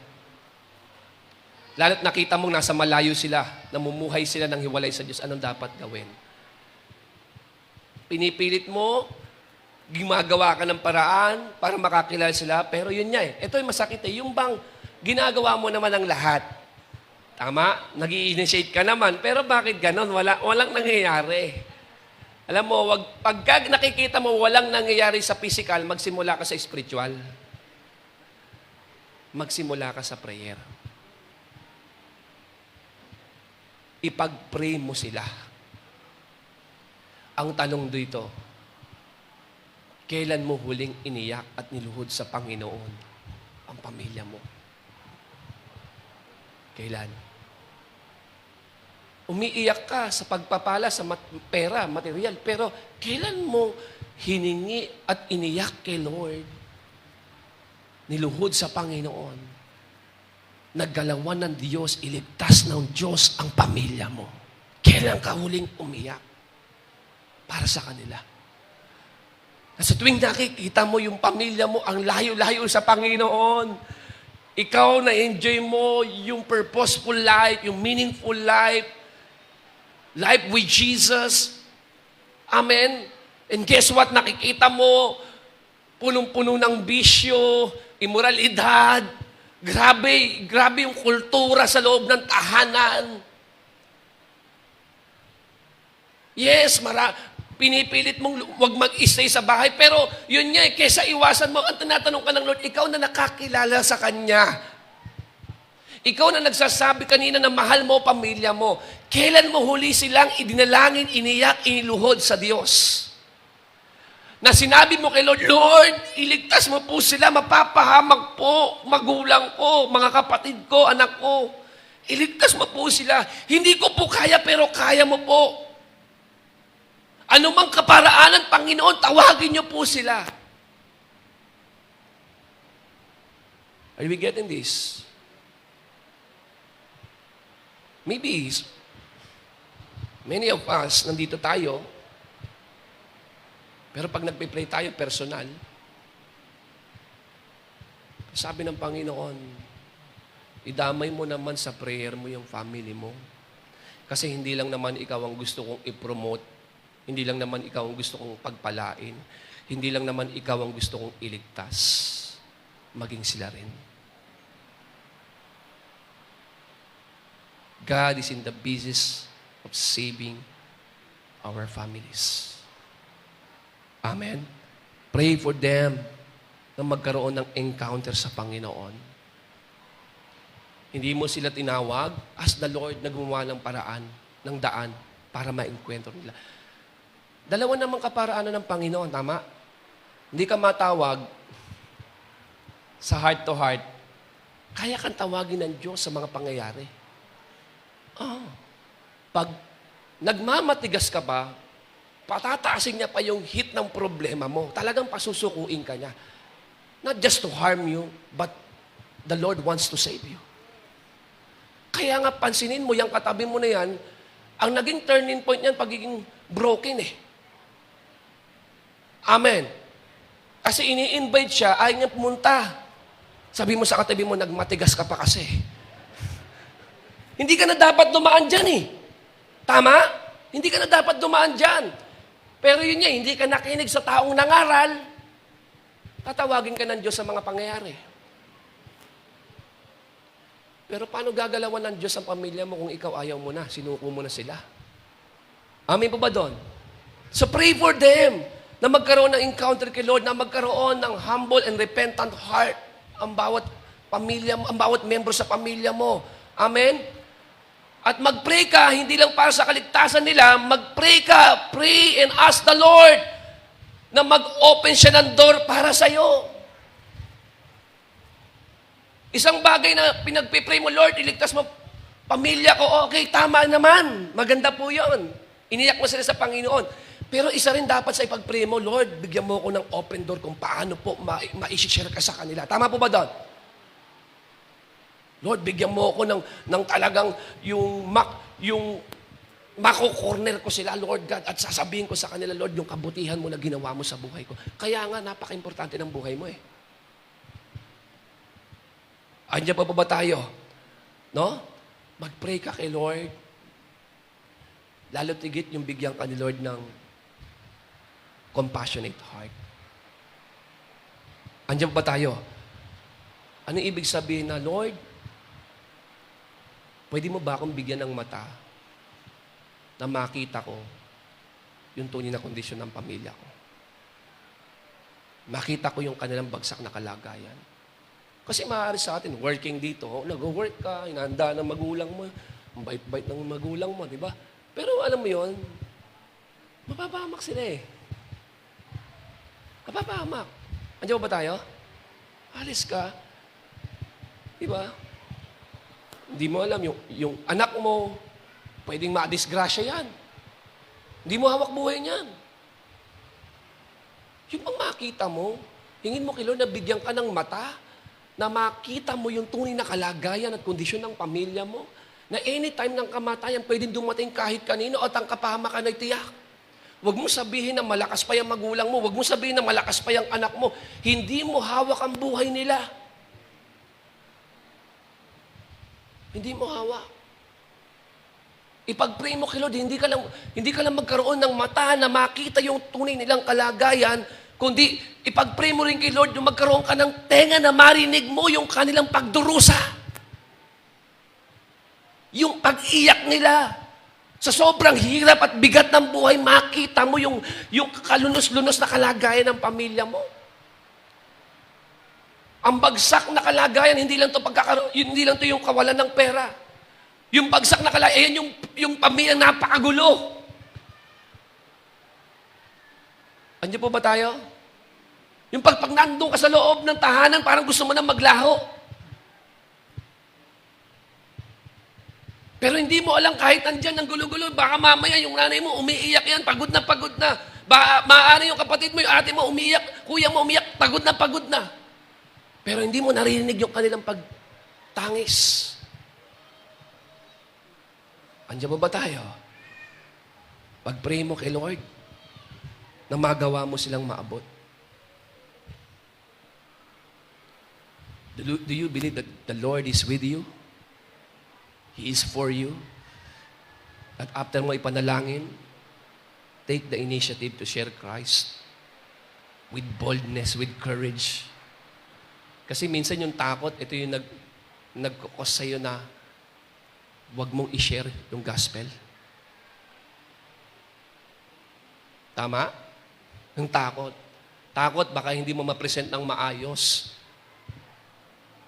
Lalo't nakita mong nasa malayo sila, namumuhay sila ng hiwalay sa Diyos, anong dapat gawin? Pinipilit mo, gumagawa ka ng paraan para makakilala sila, pero yun nga eh. Ito yung masakit eh. Yung bang ginagawa mo naman ang lahat. Tama? Nag-i-initiate ka naman, pero bakit ganon? Walang nangyayari. Alam mo, pagka nakikita mo walang nangyayari sa physical, magsimula ka sa spiritual. Magsimula ka sa prayer. Ipag-pray mo sila. Ang tanong dito, kailan mo huling iniyak at niluhod sa Panginoon ang pamilya mo? Kailan? Umiiyak ka sa pagpapala sa pera, material, pero kailan mo hiningi at iniyak kay Lord? Niluhod sa Panginoon. Naggalawan ng Diyos, iligtas ng Diyos ang pamilya mo. Kailan ka huling umiyak para sa kanila? Sa tuwing nakikita mo yung pamilya mo, ang layo-layo sa Panginoon, ikaw na-enjoy mo yung purposeful life, yung meaningful life, life with Jesus. Amen? And guess what? Nakikita mo, punong-puno ng bisyo, immoralidad, grabe yung kultura sa loob ng tahanan. Yes, pinipilit mong wag mag-stay sa bahay, pero yun nga, kesa iwasan mo, ang tinatanong ka ng Lord, ikaw na nakakilala sa Kanya. Ikaw na nagsasabi kanina na mahal mo pamilya mo. Kailan mo huli silang idinalangin, iniyak, iniluhod sa Diyos? Na sinabi mo kay Lord, Lord, iligtas mo po sila, mapapahamak po, magulang ko, mga kapatid ko, anak ko. Iligtas mo po sila. Hindi ko po kaya, pero kaya mo po. Anumang kaparaanan, Panginoon, tawagin niyo po sila. Are we getting this? Maybe, many of us, nandito tayo, pero pag nagpe-pray tayo, personal, sabi ng Panginoon, idamay mo naman sa prayer mo yung family mo. Kasi hindi lang naman ikaw ang gusto kong i-promote, hindi lang naman ikaw ang gusto kong pagpalain, hindi lang naman ikaw ang gusto kong iligtas, maging sila rin. God is in the business of saving our families. Amen? Pray for them na magkaroon ng encounter sa Panginoon. Hindi mo sila tinawag, as the Lord na gumawa ng paraan, ng daan, para ma-enkwentro nila. Dalawa namang kaparaanan ng Panginoon, tama? Hindi ka matawag sa heart to heart. Kaya kang tawagin ng Diyos sa mga pangyayari. Pag nagmamatigas ka pa, patataasin niya pa yung hit ng problema mo. Talagang pasusukuin ka niya. Not just to harm you, but the Lord wants to save you. Kaya nga pansinin mo, yung katabi mo na yan, ang naging turning point niyan, pagiging broken eh. Amen. Kasi ini-invite siya, ayaw niya pumunta. Sabi mo sa katabi mo, nagmatigas ka pa kasi. Hindi ka na dapat dumaan dyan eh. Tama? Hindi ka na dapat dumaan dyan. Pero yun niya, hindi ka nakinig sa taong nangaral, tatawagin ka ng Diyos sa mga pangyayari. Pero paano gagalawan ng Diyos ang pamilya mo kung ikaw ayaw mo na, sinuko mo na sila? Amen po ba doon? So pray for them na magkaroon ng encounter kay Lord, na magkaroon ng humble and repentant heart ang bawat pamilya, ang bawat membro sa pamilya mo. Amen? At mag-pray ka, hindi lang para sa kaligtasan nila, mag-pray ka, pray and ask the Lord na mag-open siya ng door para sa'yo. Isang bagay na pinagpipray mo, Lord, iligtas mo pamilya ko, okay, tama naman, maganda po yun. Iniyak mo sila sa Panginoon. Pero isa rin dapat sa ipag-pray mo, Lord, bigyan mo ko ng open door kung paano po ma-share ka sa kanila. Tama po ba doon? Lord, bigyan mo ako ng talagang yung mako-corner ko sila, Lord God, at sasabihin ko sa kanila, Lord, yung kabutihan mo na ginawa mo sa buhay ko. Kaya nga, napaka-importante ng buhay mo eh. Andiyan pa ba tayo? No? Mag-pray ka kay Lord. Lalo tigit yung bigyan ka ni Lord ng compassionate heart. Andiyan pa ba tayo? Ano ibig sabihin na, Lord, pwede mo ba akong bigyan ng mata na makita ko yung tunay na kondisyon ng pamilya ko? Makita ko yung kanilang bagsak na kalagayan. Kasi maaari sa atin, working dito, nag-work ka, inanda ng magulang mo, ang bait-bait ng magulang mo, di ba? Pero alam mo yon, mapapahamak sila eh. Mapapahamak. Andiyan ba tayo? Alis ka. Di ba? Hindi mo alam, yung anak mo, pwedeng ma-disgrasya yan. Hindi mo hawak buhay niyan. Yung pang makita mo, hingin mo kay Lord na bigyan ka ng mata, na makita mo yung tunay na kalagayan at kondisyon ng pamilya mo, na anytime ng kamatayan, pwedeng dumating kahit kanino at ang kapahamakan ay tiyak. Huwag mo sabihin na malakas pa yung magulang mo, huwag mo sabihin na malakas pa yung anak mo, hindi mo hawak ang buhay nila. Hindi mo hawak. Ipag-pray mo kay Lord, hindi ka lang magkaroon ng mata na makita yung tunay nilang kalagayan, kundi ipag-pray mo rin kay Lord yung magkaroon ka ng tenga na marinig mo yung kanilang pagdurusa. Yung pag-iyak nila. Sa sobrang hirap at bigat ng buhay, makita mo yung kalunos-lunos na kalagayan ng pamilya mo. Ang bagsak na kalagayan, hindi lang to yung kawalan ng pera. Yung bagsak na kalagayan, yung pamilyang napakagulo. Andiyan po ba tayo? Yung pag nandun ka sa loob ng tahanan, parang gusto mo na maglaho. Pero hindi mo alam kahit nandyan ang gulo-gulo, baka mamaya yung nanay mo umiiyak yan, pagod na pagod na. Maaari yung kapatid mo, yung ate mo umiiyak, kuya mo umiiyak, pagod na pagod na. Pero hindi mo narinig yung kanilang pagtangis. Andiyan ba tayo? Pag-pray mo kay Lord, na magawa mo silang maabot. Do you believe that the Lord is with you? He is for you? At after mo ipanalangin, take the initiative to share Christ with boldness, with courage. Kasi minsan yung takot, ito yung nagkukos sa'yo na huwag mong i-share yung gospel. Tama? Yung takot. Takot, baka hindi mo ma-present ng maayos.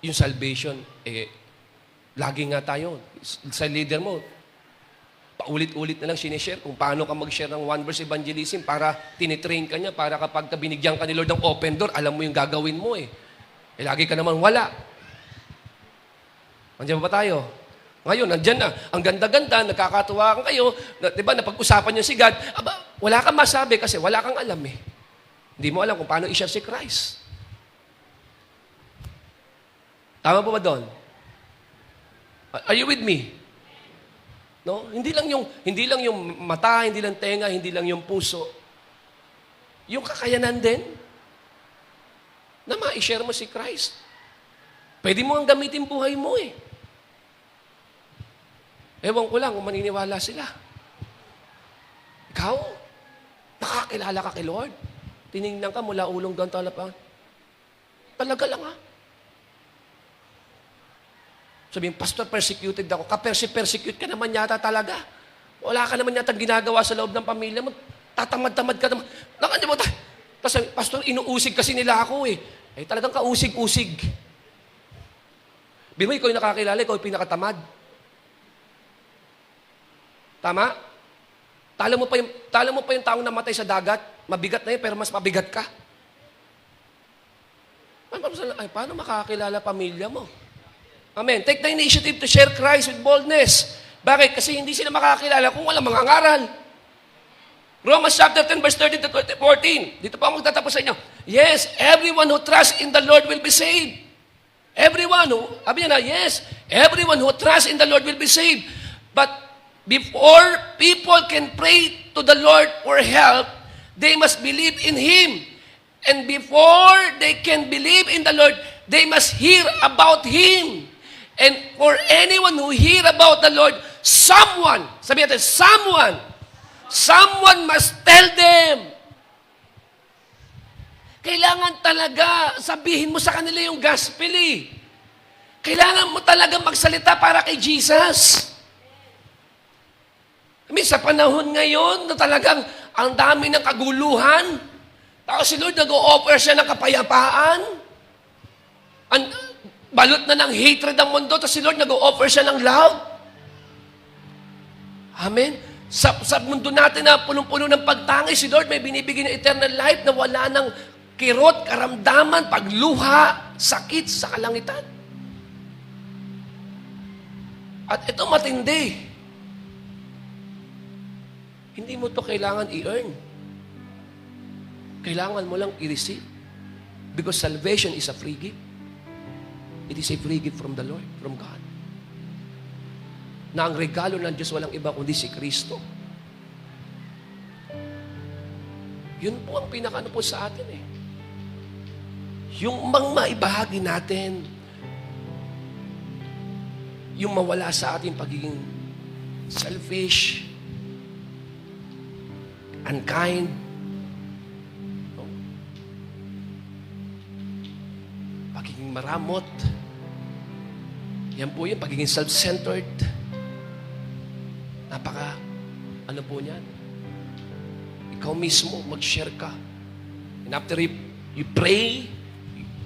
Yung salvation, lagi nga tayo, sa leader mo, paulit-ulit na lang sinishare kung paano ka mag-share ng one verse evangelism para tinitrain ka niya, para kapag binigyan ka ni Lord ng open door, alam mo yung gagawin mo lagi ka naman wala. Andiyan ba tayo? Ngayon, nandyan na. Ang ganda-ganda, nagkakatuwa kayo. Diba, napag-usapan niyo si God. Wala kang masabi kasi wala kang alam Hindi mo alam kung paano i-share si Christ. Tama po ba doon? Are you with me? No? Hindi lang yung mata, hindi lang tenga, hindi lang yung puso. Yung kakayanan din na ma-share mo si Christ. Pwede mo ang gamitin buhay mo Ewan ko lang kung maniniwala sila. Ikaw, nakakilala ka kay Lord. Tinignan ka mula ulong doon talagang. Talaga lang Sabihin, Pastor, persecuted ako. Persecute ka naman yata talaga. Wala ka naman yata ginagawa sa loob ng pamilya mo. Tatamad-tamad ka naman. Nakanya mo tayo. Tapos, Pastor, inuusig kasi nila ako talagang kausig-usig. Biro, ikaw yung nakakilala, ikaw yung pinakatamad. Tama? Talo mo pa yung taong namatay sa dagat. Mabigat na pero mas mabigat ka. Paano makakilala pamilya mo? Amen. Take the initiative to share Christ with boldness. Bakit? Kasi hindi sila makakilala kung walang mga ngaral. Romans chapter 10, verse 13 to 14. Dito pa ako magtatapos sa inyo. Yes, everyone who trusts in the Lord will be saved. Everyone who trusts in the Lord will be saved. But before people can pray to the Lord for help, they must believe in Him. And before they can believe in the Lord, they must hear about Him. And for anyone who hear about the Lord, someone must tell them. Kailangan talaga sabihin mo sa kanila yung gospel Kailangan mo talaga magsalita para kay Jesus. Sa panahon ngayon na talagang ang dami ng kaguluhan, tapos si Lord nag-o-offer siya ng kapayapaan. Balot na ng hatred ang mundo, tapos si Lord nag-o-offer siya ng love. Amen? Sa mundo natin na punong-puno ng pagtangis, si Lord may binibigay ng eternal life na wala ng kirot, karamdaman, pagluha, sakit sa kalangitan. At ito matindi. Hindi mo to kailangan i-earn. Kailangan mo lang i-receive. Because salvation is a free gift. It is a free gift from the Lord, from God. Na ang regalo ng Diyos walang iba kundi si Kristo. Yun po ang pinakaano po sa atin Yung maibahagi natin, yung mawala sa atin pagiging selfish, unkind, pagiging maramot, yan po yung pagiging self-centered. Ano po niyan? Ikaw mismo, mag-share ka. And after you pray,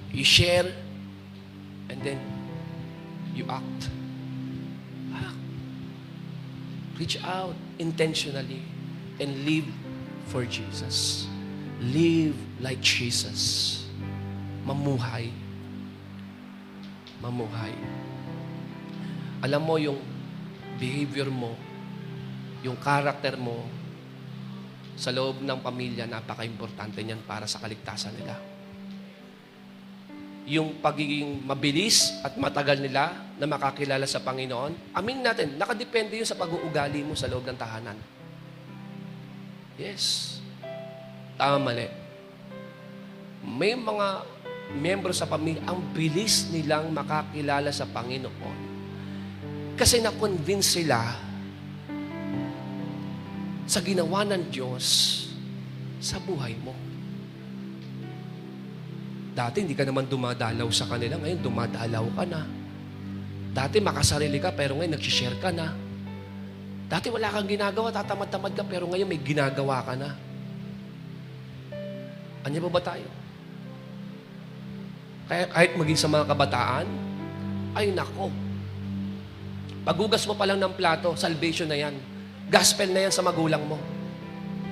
you share, And then, you act. Act. Reach out intentionally and live for Jesus. Live like Jesus. Mamuhay. Mamuhay. Alam mo yung behavior mo, yung character mo, sa loob ng pamilya, napaka-importante niyan para sa kaligtasan nila. Yung pagiging mabilis at matagal nila na makakilala sa Panginoon, amin natin, nakadepende yun sa pag-uugali mo sa loob ng tahanan. Yes. Tama, mali. May mga miyembro sa pamilya, ang bilis nilang makakilala sa Panginoon. Kasi na-convince sila sa ginawa ng Diyos sa buhay mo. Dati hindi ka naman dumadalaw sa kanila, ngayon dumadalaw ka na. Dati makasarili ka, pero ngayon nagsishare ka na. Dati wala kang ginagawa, tatamad-tamad ka, pero ngayon may ginagawa ka na. Anya ba tayo? Kaya kahit maging sa mga kabataan, ay nako. Paghugas mo pa lang ng plato, salvation na yan. Gospel na yan sa magulang mo.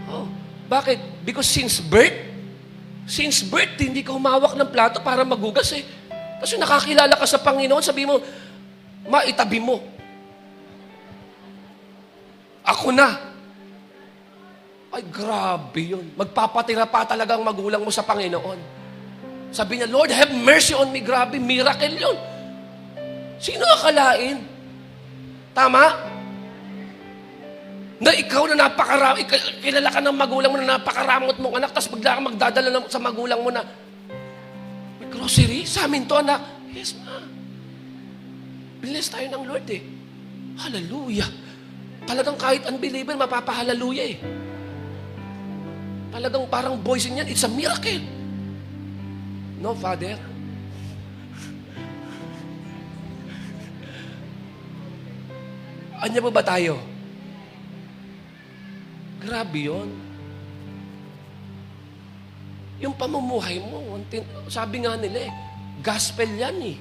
Oh, bakit? Because since birth, hindi ka humawak ng plato para maghugas eh. Kasi nakakilala ka sa Panginoon, sabi mo, maitabi mo. Ako na. Ay, grabe yun. Magpapatira pa talaga ang magulang mo sa Panginoon. Sabi niya, Lord, have mercy on me. Grabe, miracle yun. Sino akalain? Tama? Na ikaw na kilala ka ng magulang mo na napakaramot mong anak, tapos bigla kang magdadala sa magulang mo na, may grocery? Sa amin to, anak. Yes, ma. Bless tayo ng Lord eh. Hallelujah. Talagang kahit unbeliever, mapapahalaluya eh. Talagang parang voicing yan, it's a miracle. No, Father? Anya ba tayo? Grabe yun. Yung pamumuhay mo, sabi nga nila eh, gospel yan eh.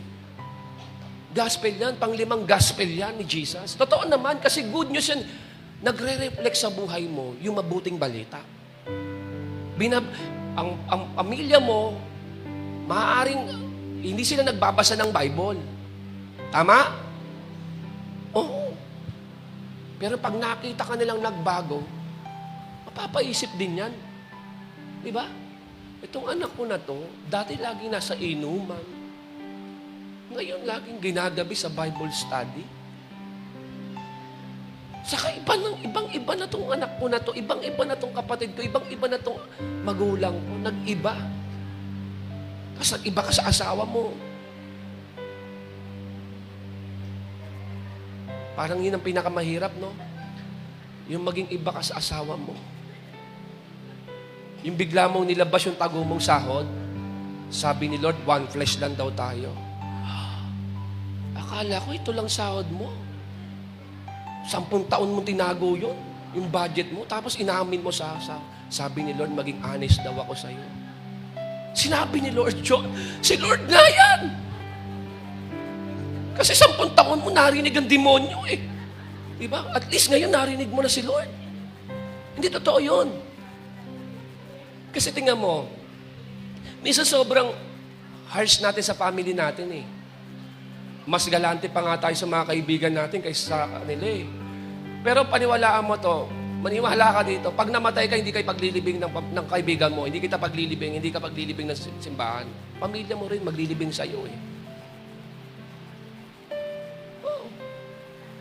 Gospel yan, panglimang gospel yan ni Jesus. Totoo naman, kasi good news yan, nagre-reflect sa buhay mo yung mabuting balita. Ang pamilya mo, maaaring hindi sila nagbabasa ng Bible. Tama? Oo. Pero pag nakita ka nilang nagbago, mapapaisip din yan. Diba? Itong anak ko na to, dati lagi nasa inuman. Ngayon laging ginagabi sa Bible study. Saka ibang-iba na tong anak ko na to, ibang-iba na tong kapatid ko, ibang-iba na tong magulang ko, nag-iba. Tapos nag-iba ka sa asawa mo. Parang yun ang pinakamahirap, no? Yung maging iba ka sa asawa mo. Yung bigla mong nilabas yung tago mong sahod, sabi ni Lord, one flesh lang daw tayo. Akala ko ito lang sahod mo. 10 taon mong tinago yun, yung budget mo, tapos inamin mo sabi ni Lord, maging honest daw ako sa iyo. Sinabi ni Lord, si Lord nga yan. Kasi 10 taon mo narinig ang demonyo eh. Diba? At least ngayon narinig mo na si Lord. Hindi totoo yun. Kasi tingnan mo, minsan sobrang harsh natin sa family natin eh. Mas galante pa nga tayo sa mga kaibigan natin kaysa sa kanila eh. Pero paniwalaan mo to, maniwala ka dito, pag namatay ka, hindi kayo paglilibing ng kaibigan mo, hindi kita paglilibing, hindi ka paglilibing ng simbahan. Pamilya mo rin maglilibing sa iyo eh. Oh.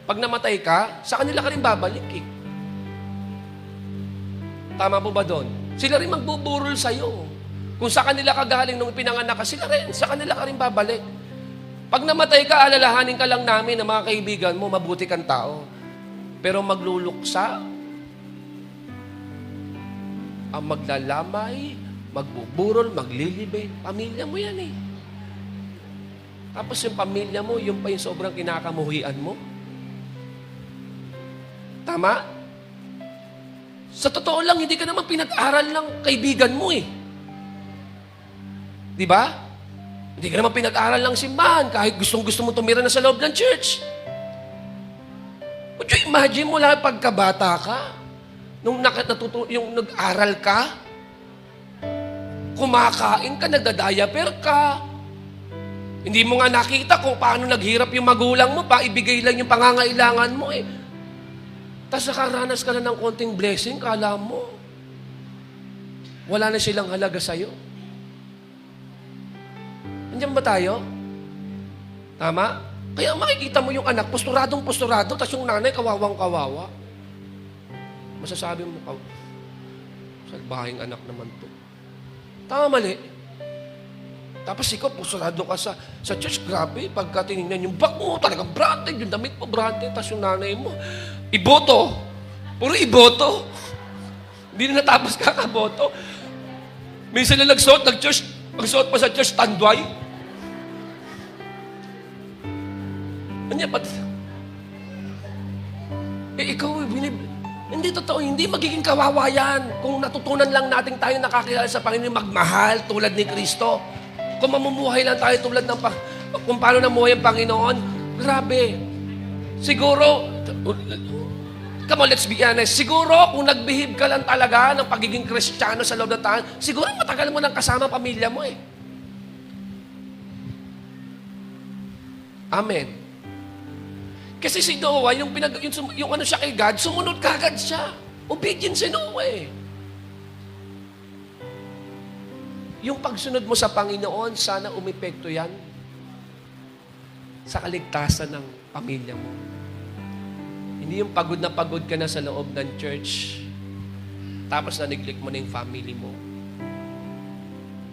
Pag namatay ka, sa kanila ka rin babalik eh. Tama po ba doon? Sila rin magbuburol sa iyo. Kung sa kanila ka galing nung pinanganak ka, sila rin, sa kanila ka rin babalik. Pag namatay ka, alalahanin ka lang namin na mga kaibigan mo, mabuti kang tao. Pero magluluksa, ang maglalamay, magbuburol, maglilibing, pamilya mo yan eh. Tapos yung pamilya mo, yung pa yung sobrang kinakamuhian mo. Tama? Sa totoo lang, hindi ka naman pinag-aral ng kaibigan mo eh. Di ba? Hindi ka naman pinag-aral ng simbahan kahit gustong-gusto mo tumira na sa loob ng church. Would you imagine mula pagkabata ka, nung yung nag-aral ka, kumakain ka, nagda-diaper ka, hindi mo nga nakita kung paano naghirap yung magulang mo, ibigay lang yung pangangailangan mo eh. Tapos nakaranas ka na ng konting blessing, kala mo, wala na silang halaga sa'yo. Nandiyan ba tayo? Tama? Kaya makikita mo yung anak, posturadong-posturado, tapos yung nanay, kawawang-kawawa. Masasabi mo, salbahing anak naman to. Tama, mali. Tapos ikaw, posturado ka sa church, grabe, pagka tinignan yung bag mo, talagang branded, yung damit mo branded, tapos yung nanay mo, iboto. Puro iboto. Hindi na natapos kakaboto. Minsan na nagsuot pa sa church, tandway. Ano ba't? Ikaw, hindi totoo, hindi magiging kawawa yan. Kung natutunan lang natin tayo nakakilala sa Panginoon, magmahal tulad ni Kristo. Kung mamumuhay lang tayo tulad ng, kung paano namuhay ang Panginoon, grabe. Siguro, come on, let's be honest. Siguro, kung nag-behave ka lang talaga ng pagiging Kristiyano sa loob ng tahan, siguro matagal mo nang kasama pamilya mo eh. Amen. Kasi si Noah, yung ano siya kay God, sumunod kagad siya. Obedient si Noah eh. Yung pagsunod mo sa Panginoon, sana umepekto yan sa kaligtasan ng pamilya mo. Hindi yung pagod na pagod ka na sa loob ng church, tapos na-neglect mo na yung family mo.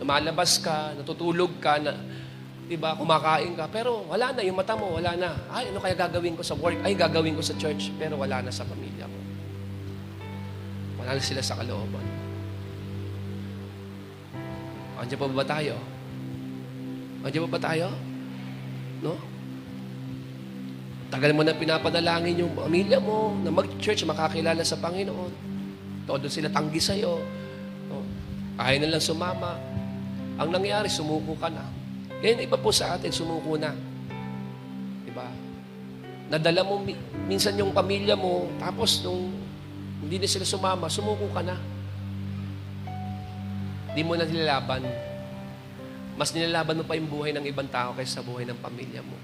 Lumalabas ka, natutulog ka, diba, kumakain ka, pero wala na, yung mata mo, wala na. Ay, ano kaya gagawin ko sa work? Ay, gagawin ko sa church, pero wala na sa pamilya mo. Wala na sila sa kalooban. Andiyan pa ba tayo? Andiyan pa ba tayo? No? Tagal mo na pinapadalangin yung pamilya mo na mag-church, makakilala sa Panginoon. Todo sila tanggi sa'yo. No? Ayaw na lang sumama. Ang nangyari, sumuko ka na. Ngayon, iba po sa atin, sumuko na. Diba? Nadala mo minsan yung pamilya mo, tapos nung hindi na sila sumama, sumuko ka na. Hindi mo na nilalaban. Mas nilalaban mo pa yung buhay ng ibang tao kaysa sa buhay ng pamilya mo.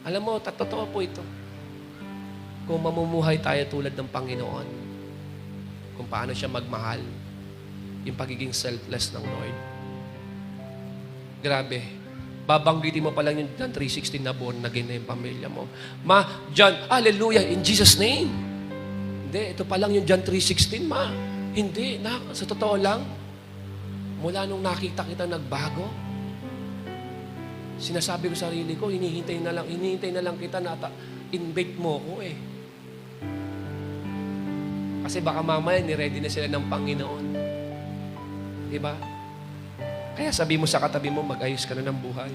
Alam mo, totoo po ito. Kung mamumuhay tayo tulad ng Panginoon, kung paano siya magmahal, yung pagiging selfless ng Lord. Grabe. Babanggitin mo pa lang yung John 3:16 na born again na yung pamilya mo. Ma, John, hallelujah, in Jesus' name. Hindi, ito pa lang yung John 3:16, ma. Hindi, sa totoo lang, mula nung nakita kita nagbago, sinasabi ko sa sarili ko, hinihintay na lang kita na invite mo ko eh. Kasi baka mamaya ni-ready na sila ng Panginoon. Diba? Kaya sabi mo sa katabi mo, mag-ayos ka na ng buhay.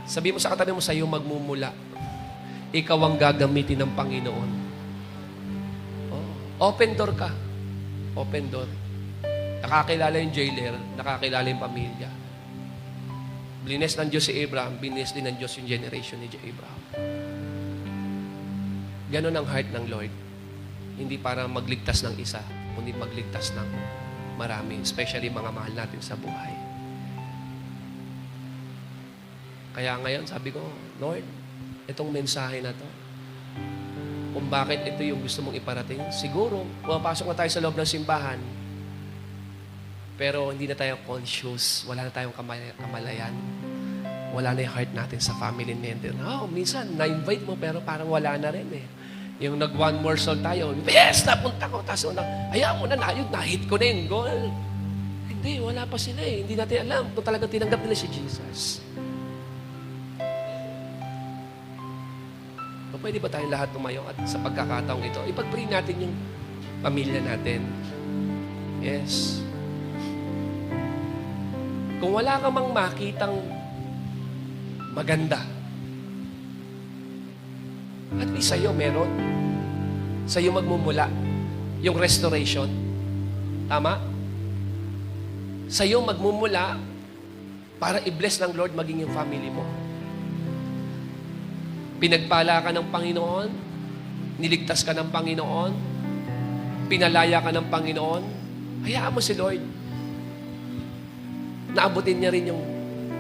Sabi mo sa katabi mo, sa'yo magmumula. Ikaw ang gagamitin ng Panginoon. Oh, open door ka. Open door. Nakakilala yung jailer, nakakilala yung pamilya. Blines ng Diyos si Abraham, blines din ng Diyos yung generation ni Abraham. Ganon ang heart ng Lord. Hindi para magligtas ng isa, kundi magligtas ng marami, especially mga mahal natin sa buhay. Kaya ngayon, sabi ko, Lord, itong mensahe na to, kung bakit ito yung gusto mong iparating, siguro, pumapasok na tayo sa loob ng simbahan, pero hindi na tayo conscious, wala na tayong kamalayan, wala na yung heart natin sa family natin. Minsan, na-invite mo, pero parang wala na rin eh. Yung nag-one more soul tayo, yes, napunta ko. Tapos ayaw mo na, na-hit ko na yung goal. Hindi, wala pa sila eh. Hindi natin alam kung talagang tinanggap nila si Jesus. Pwede ba tayong lahat tumayo at sa pagkakataong ito, ipag-pray natin yung pamilya natin. Yes. Kung wala ka mang makitang maganda, at least sa'yo meron. Sa'yo magmumula yung restoration. Tama? sa'yo magmumula para i-bless ng Lord maging yung family mo. Pinagpala ka ng Panginoon, niligtas ka ng Panginoon, pinalaya ka ng Panginoon, hayaan mo si Lord. Naabutin niya rin yung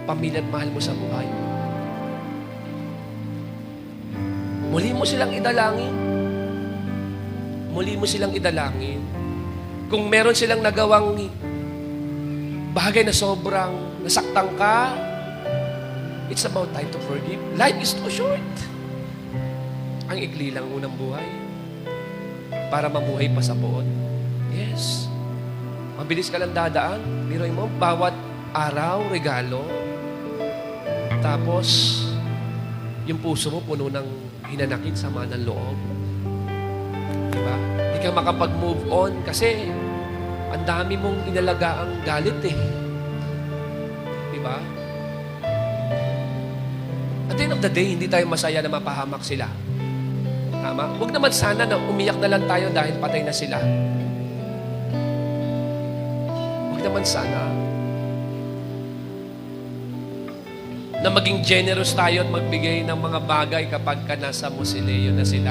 pamilya at mahal mo sa buhay. Muli mo silang idalangin. Muli mo silang idalangin. Kung meron silang nagawang bagay na sobrang nasaktan ka, it's about time to forgive. Life is too short. Ang ikli lang unang buhay para mabuhay pa sa poon. Yes. Mabilis ka lang dadaan. Biruin mo, bawat araw, regalo. Tapos, yung puso mo puno ng hinanakit, sama ng loob. Diba? Hindi ka makapag-move on kasi ang dami mong inalaga ang galit eh. Diba? At the end of the day, hindi tayo masaya na mapahamak sila. Tama? Huwag naman sana na umiyak na lang tayo dahil patay na sila. Huwag naman sana na maging generous tayo at magbigay ng mga bagay kapag ka nasa Mosileo na sila.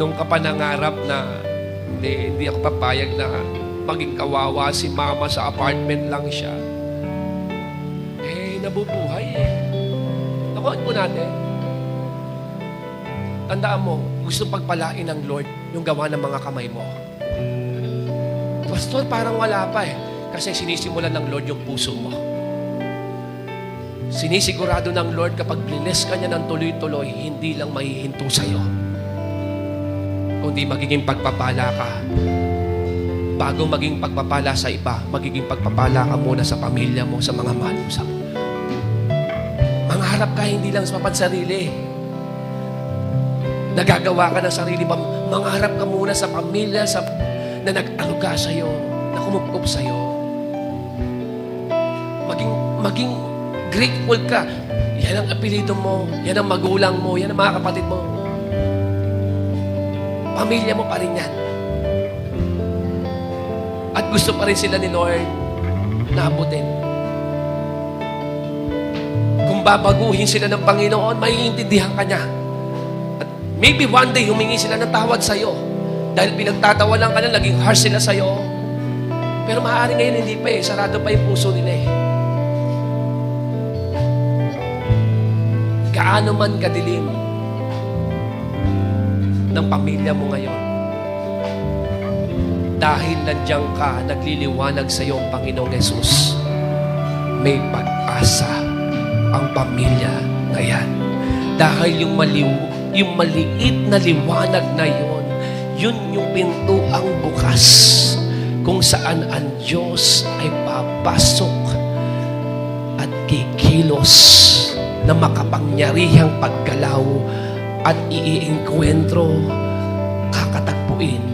Doon ka pa nangarap na hindi ako papayag na maging kawawa si mama sa apartment lang siya. Nabubuhay eh. Nakuhaan po natin. Tandaan mo, gusto pagpalain ng Lord yung gawa ng mga kamay mo. Pastor, parang wala pa eh. Kasi sinisimulan ng Lord yung puso mo. Sinisigurado ng Lord kapag bless ka niya ng tuloy-tuloy, hindi lang mahihinto sa'yo, kundi magiging pagpapala ka. Bago maging pagpapala sa iba, magiging pagpapala ka muna sa pamilya mo, sa mga mahal mo sa mangarap ka hindi lang sa papansarili. Nagagawa ka ng sarili pa. Mangarap ka muna sa pamilya na nag-aruga sa'yo, na kumupkup sa'yo. Maging grateful ka. Yan ang apelido mo, yan ang magulang mo, yan ang mga kapatid mo. Pamilya mo pa rin yan. At gusto pa rin sila ni Lord na abutin. Kung babaguhin sila ng Panginoon, maiintindihan ka niya. At maybe one day, humingi sila ng tawad sa'yo. Dahil pinagtatawanan ka na, naging harsh sila sa'yo. Pero maaari ngayon hindi pa eh. Sarado pa yung puso nila eh. Gaano man kadilim ng pamilya mo ngayon, dahil nandiyan ka, nagliliwanag sa iyo ang Panginoong Jesus, may pag-asa ang pamilya na yan. Dahil yung maliit na liwanag na yon, yun yung pintuang bukas kung saan ang Diyos ay papasok at kikilos na makapangyarihang paggalaw at iiengkwentro, kakatagpuin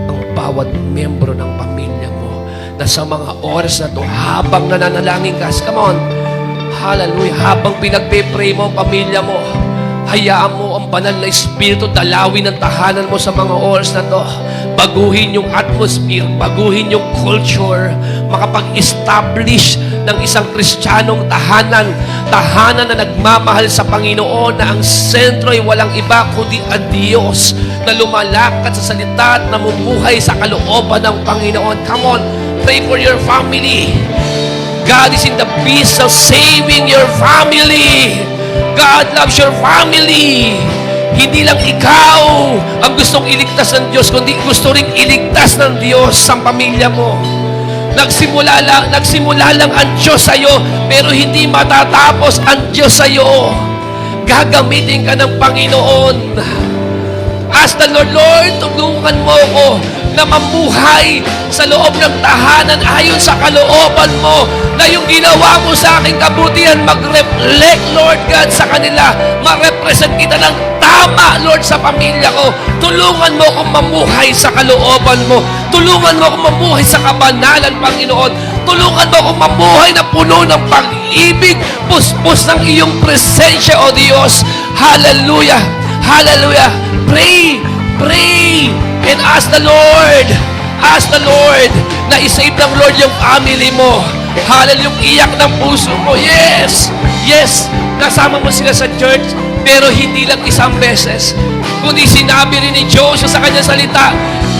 ang bawat membro ng pamilya mo na sa mga oras na to, habang nananalangin ka, come on, hallelujah, habang pinagpe-pray mo ang pamilya mo, hayaan mo ang banal na Espiritu dalawin ang tahanan mo sa mga oras na to. Baguhin yung atmosphere, baguhin yung culture, makapag-establish ng isang Kristiyanong tahanan na nagmamahal sa Panginoon, na ang sentro ay walang iba kundi ang Diyos, na lumalakad sa salita at namumuhay sa kalooban ng Panginoon. Come on, pray for your family. God is in the business of saving your family. God loves your family. Hindi lang ikaw ang gustong iligtas ng Diyos, kundi gusto ring iligtas ng Diyos ang pamilya mo. Nagsimula lang ang Diyos sa'yo, pero hindi matatapos ang Diyos sa'yo. Gagamitin ka ng Panginoon. Ask the Lord, Lord, tulungan mo ko na mamuhay sa loob ng tahanan ayon sa kalooban mo, na yung ginawa mo sa aking kabutihan mag-reflect, Lord God, sa kanila. Ma-represent kita ng tama, Lord, sa pamilya ko. Tulungan mo akong mamuhay sa kalooban mo. Tulungan mo akong mamuhay sa kabanalan, Panginoon. Tulungan mo akong mamuhay na puno ng pag-ibig, puspos ng iyong presensya, O Diyos. Hallelujah! Hallelujah! Pray! Pray! And ask the Lord. Ask the Lord na isave ng Lord yung family mo. Hallelujah, yung iyak ng puso mo. Yes! Yes! Kasama mo sila sa church, pero hindi lang isang beses. Kundi sinabi rin ni Joshua sa kanyang salita,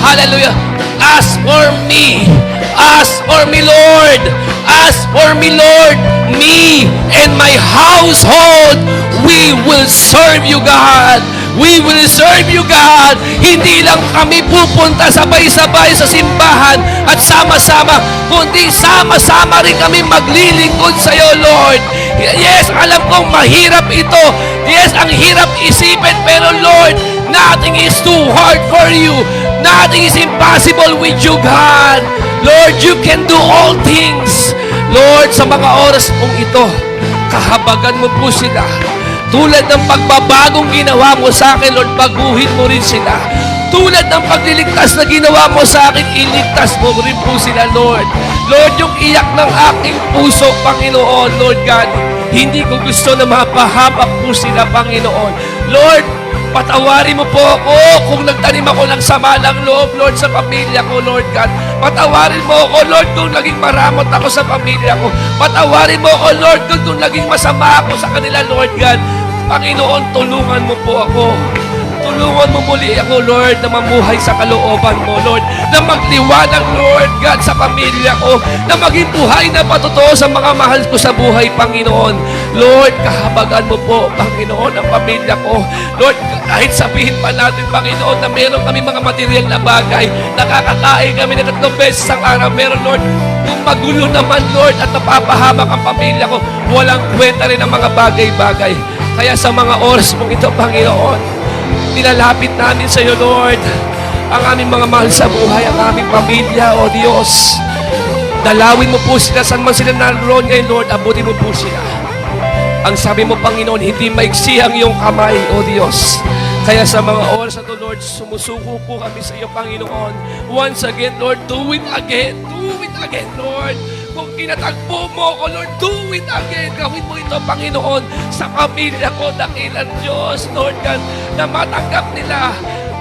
hallelujah, ask for me. Ask for me, Lord. Ask for me, Lord. Me and my household, we will serve you, God. We will serve you, God. Hindi lang kami pupunta sabay-sabay sa simbahan at sama-sama, kundi sama-sama rin kami maglilingkod sa iyo, Lord. Yes, alam kong mahirap ito. Yes, ang hirap isipin, pero Lord, nothing is too hard for you. Nothing is impossible with you, God. Lord, you can do all things. Lord, sa mga oras pong ito, kahabagan mo po sila. Tulad ng pagbabagong ginawa mo sa akin, Lord, baguhin mo rin sila. Tulad ng pagliligtas na ginawa mo sa akin, iligtas mo rin po sila, Lord. Lord, yung iyak ng aking puso, Panginoon, Lord God, hindi ko gusto na mapahamak po sila, Panginoon. Lord, patawarin mo po ako kung nagtanim ako ng sama ng loob, Lord, sa pamilya ko, Lord God. Patawarin mo ako, Lord, kung naging maramot ako sa pamilya ko. Patawarin mo ako, Lord, kung naging masama ako sa kanila, Lord God. Panginoon, tulungan mo po ako. Tulungan mo muli ako, Lord, na mamuhay sa kalooban mo, Lord. Na magliwanag, Lord God, sa pamilya ko. Na maging buhay na patotoo sa mga mahal ko sa buhay, Panginoon. Lord, kahabagan mo po, Panginoon, ang pamilya ko. Lord, kahit sabihin pa natin, Panginoon, na meron kami mga material na bagay, nakakakain kami na 3 beses ang araw. Meron, Lord, kung magulo naman, Lord, at napapahamak ang pamilya ko, walang kwenta rin ang mga bagay-bagay. Kaya sa mga oras mong ito, Panginoon, nilalapit namin sa iyo, Lord, ang aming mga mahal sa buhay, ang aming pamilya, O Diyos. Dalawin mo po sila, saan man sila naroon ngayon, Lord, abutin mo po sila. Ang sabi mo, Panginoon, hindi maiksi ang iyong kamay, O Diyos. Kaya sa mga oras na ito, Lord, sumusuko po kami sa iyo, Panginoon. Once again, Lord, do it again. Do it again, Lord. Kung kinatagpo mo ako, Lord, do it again. Gawin mo ito, Panginoon, sa pamilya ko, dakilang Diyos, Lord God, na matanggap nila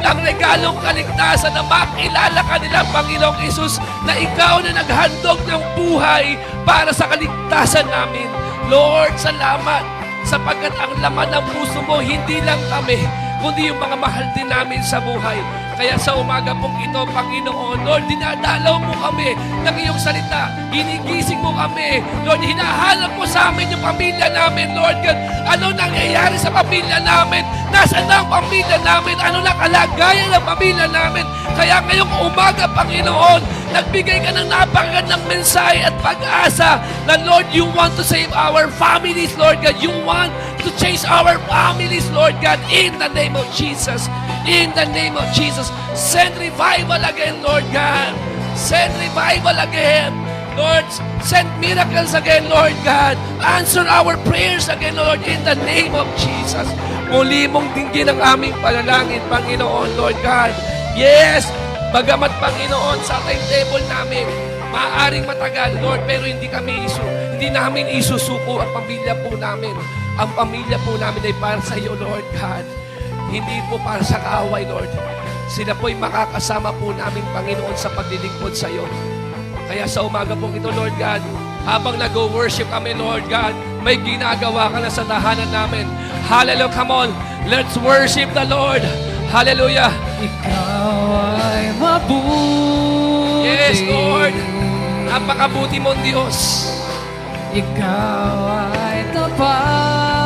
ang regalong kaligtasan, na makilala ka nila, Panginoong Isus, na ikaw na naghandog ng buhay para sa kaligtasan namin. Lord, salamat, sapagkat ang laman ng puso mo, hindi lang kami, kundi yung mga mahal din namin sa buhay. Kaya sa umaga pong ito, Panginoon, Lord, dinadalaw mo kami ng iyong salita. Ginigising mo kami. Lord, hinahanap mo sa amin yung pamilya namin, Lord God. Ano nangyayari sa pamilya namin? Nasaan na ang pamilya namin? Ano na kalagayan ng pamilya namin? Kaya ngayong umaga, Panginoon, nagbigay ka ng napakagandang mensahe at pag-asa na, Lord, you want to save our families, Lord God. You want to change our families, Lord God, in the name of Jesus. In the name of Jesus, send revival again, Lord God. Send revival again. Lord, send miracles again, Lord God. Answer our prayers again, Lord, in the name of Jesus. Muli mong dinggin ang aming panalangin, Panginoon, Lord God. Yes, bagamat, Panginoon, sa timetable namin, maaaring matagal, Lord, pero hindi namin isusuko ang pamilya po namin. Ang pamilya po namin ay para sa iyo, Lord God. Hindi po para sa kaaway, Lord. Sila po'y makakasama po namin, Panginoon, sa paglilingkod sa iyo. Kaya sa umaga pong ito, Lord God, habang nag-worship kami, Lord God, may ginagawa ka na sa tahanan namin. Hallelujah, come on. Let's worship the Lord. Hallelujah. Ikaw ay mabuti. Yes, Lord. Napakabuti mong Diyos. Ikaw ay tapat.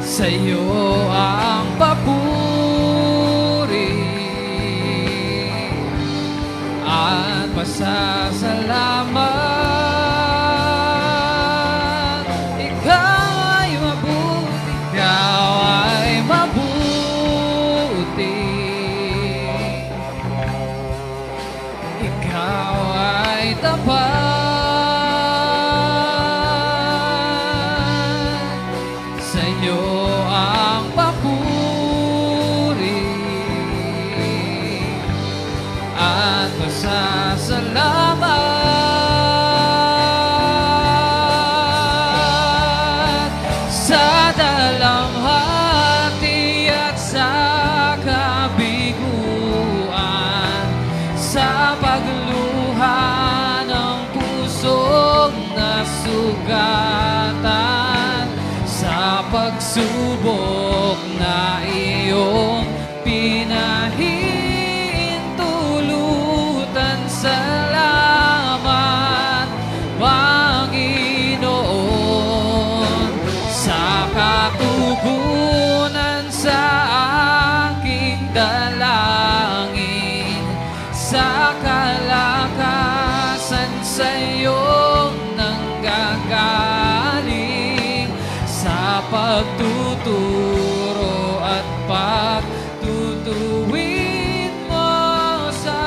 Sa'yo ang papuri at pasasalamat. Ikaw ay mabuti. Ikaw ay mabuti. Ikaw ay tapat. Sa'yo ang papuri at pasasalamat sa dalamhati at sa kabuuan. pagsubok na iyong pinahintulutan. Salamat, Panginoon, sa katugunan sa aking dalangin, sa kalakasan sa iyong nanggagaling, sa pagtuturo at pagtutuwid mo sa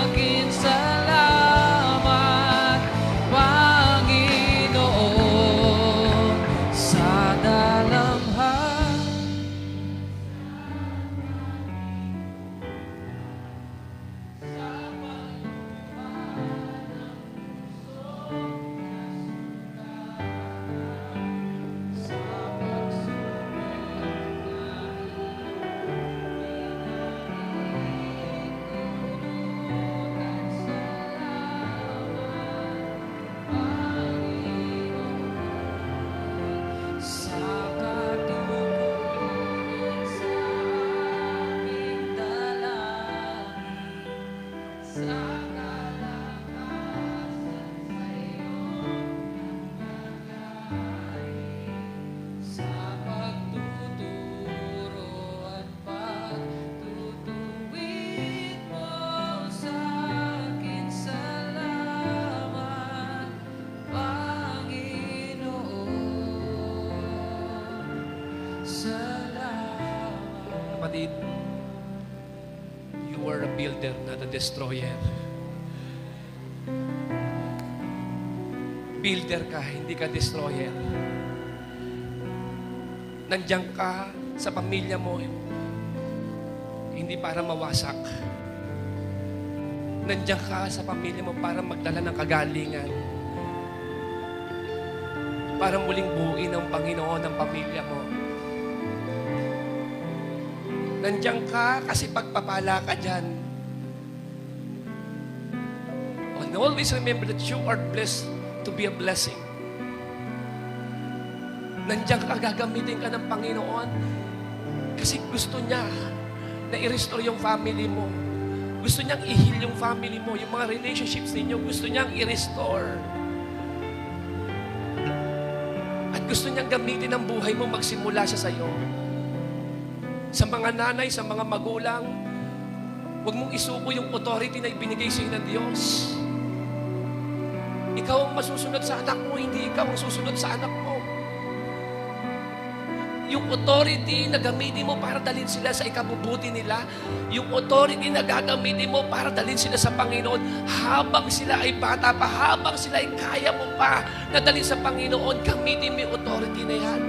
akin. Salamat, Panginoon, sa dalamhan. Sa katugunan sa aking dalangin, sa kalakasan sa iyong nanggagaling, sa pagtuturo at pagtutuwid mo sa akin. Salamat, Panginoon. Salamat. Kapatid, you are a builder, not a destroyer. Builder ka, hindi ka destroyer. Nandiyan ka sa pamilya mo, hindi para mawasak. Nandiyan ka sa pamilya mo para magdala ng kagalingan. Para muling buuin ng Panginoon ang pamilya mo. Nandiyan ka kasi pagpapala ka dyan. And always remember that you are blessed to be a blessing. Nandiyan ka, gagamitin ka ng Panginoon kasi gusto niya na i-restore yung family mo. Gusto niyang i-heal yung family mo, yung mga relationships ninyo, gusto niyang i-restore. At gusto niyang gamitin ang buhay mo, magsimula siya sa iyo. Sa mga nanay, sa mga magulang, huwag mong isuko yung authority na ibinigay sa iyo ng Diyos. Ikaw ang masusunod sa anak mo, hindi ikaw ang susunod sa anak mo. Yung authority na gamitin mo para dalhin sila sa ikabubuti nila, yung authority na gagamitin mo para dalhin sila sa Panginoon, habang sila ay bata pa, habang sila ay kaya mo pa na dalhin sa Panginoon, gamitin mo yung authority na yan.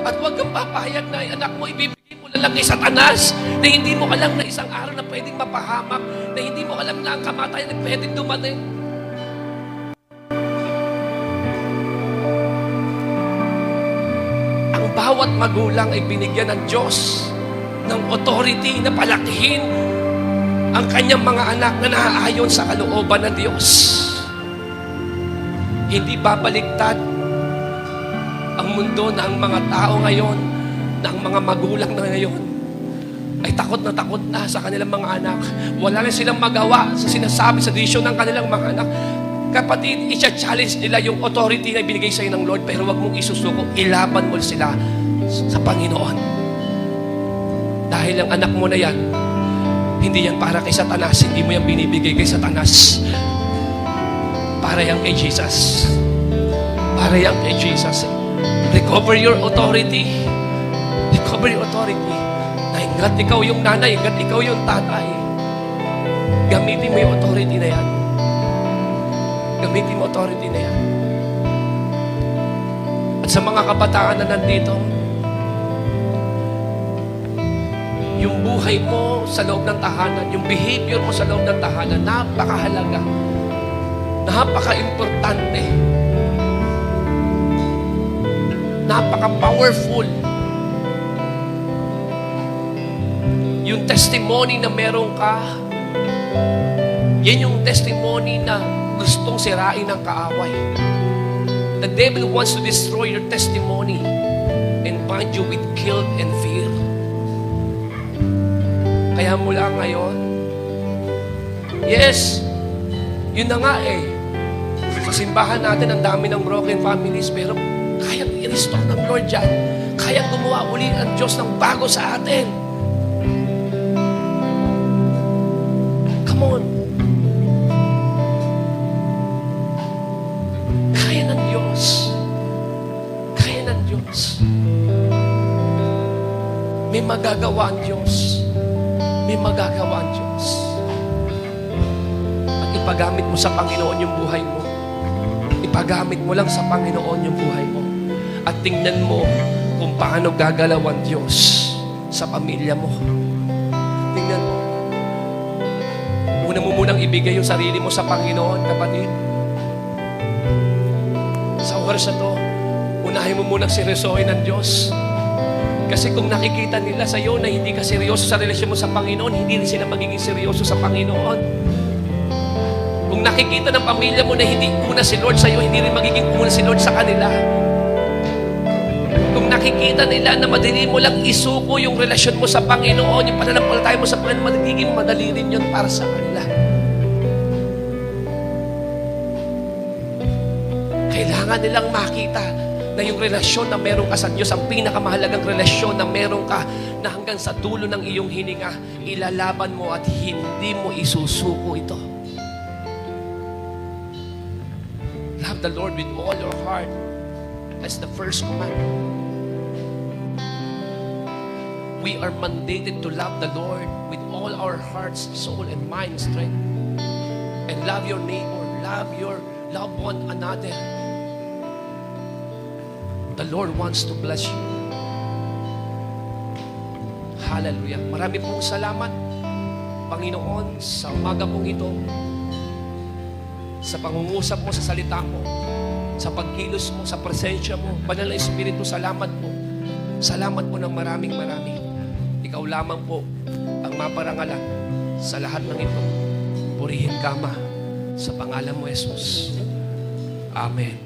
At huwag kang papayag na yung anak mo ibibigay mo na lang kay Satanas, na hindi mo alam na isang araw na pwedeng mapahamak, na hindi mo alam na ang kamatayan na pwedeng dumating. Bawat magulang ay binigyan ng Diyos ng authority na palakihin ang kanyang mga anak na naaayon sa kalooban ng Diyos. Hindi babaliktad ang mundo na ang mga tao ngayon, na ang mga magulang na ngayon ay takot na sa kanilang mga anak. Wala na silang magawa sa sinasabi, sa desisyon ng kanilang mga anak. Kapatid, i-challenge nila yung authority na binigay sa'yo ng Lord, pero wag mong isusuko, ilaban mo sila sa Panginoon. Dahil ang anak mo na yan, hindi yan para kay Satanas, hindi mo yan binibigay kay Satanas. Para yan kay Jesus. Para yan kay Jesus. Recover your authority. Recover your authority. Na hanggat ikaw yung nanay, hanggat ikaw yung tatay, gamitin mo yung authority na yan. Gamitin mo authority na yan. At sa mga kabataan na nandito, yung buhay mo sa loob ng tahanan, yung behavior mo sa loob ng tahanan, napakahalaga. Napaka-importante. Napaka-powerful. Yung testimony na meron ka, yan yung testimony na gustong sirain ng kaaway. The devil wants to destroy your testimony and bind you with guilt and fear. Kaya mula ngayon, yes, yun na nga eh. Sa simbahan natin, ang dami ng broken families, pero kayang i-restore ng Lord yan. Kayang gumawa uli ang Diyos ng bago sa atin. Come on. Kaya ng Diyos. Kaya ng Diyos. May magagawa ang Diyos. May magagawa ang Diyos. At ipagamit mo sa Panginoon yung buhay mo. Ipagamit mo lang sa Panginoon yung buhay mo. At tingnan mo kung paano gagalaw ang Diyos sa pamilya mo. Tingnan mo. Una mo munang ibigay yung sarili mo sa Panginoon, kapatid. Sa oras na to, unahin mo munang seryosohin ng Diyos. Kasi kung nakikita nila sa iyo na hindi ka seryoso sa relasyon mo sa Panginoon, hindi rin sila magiging seryoso sa Panginoon. Kung nakikita ng pamilya mo na hindi una si Lord sa iyo, hindi rin magiging una si Lord sa kanila. Kung nakikita nila na madali mo lang isuko yung relasyon mo sa Panginoon, yung pananampalataya mo sa Panginoon, magiging madali rin yun para sa kanila. Kailangan nilang makita na yung relasyon na meron ka sa Diyos, ang pinakamahalagang relasyon na meron ka, na hanggang sa dulo ng iyong hininga, ilalaban mo at hindi mo isusuko ito. Love the Lord with all your heart. That's the first commandment. We are mandated to love the Lord with all our hearts, soul, and mind, strength. And love your neighbor, love one another. The Lord wants to bless you. Hallelujah. Marami pong salamat, Panginoon, sa umaga pong ito, sa pangungusap mo, sa salita mo, sa pagkilos mo, sa presensya mo. Banal na Espiritu, salamat po. Salamat po ng maraming. Ikaw lamang po ang maparangalan sa lahat ng ito. Purihin ka, Ama, sa pangalan mo, Jesus. Amen.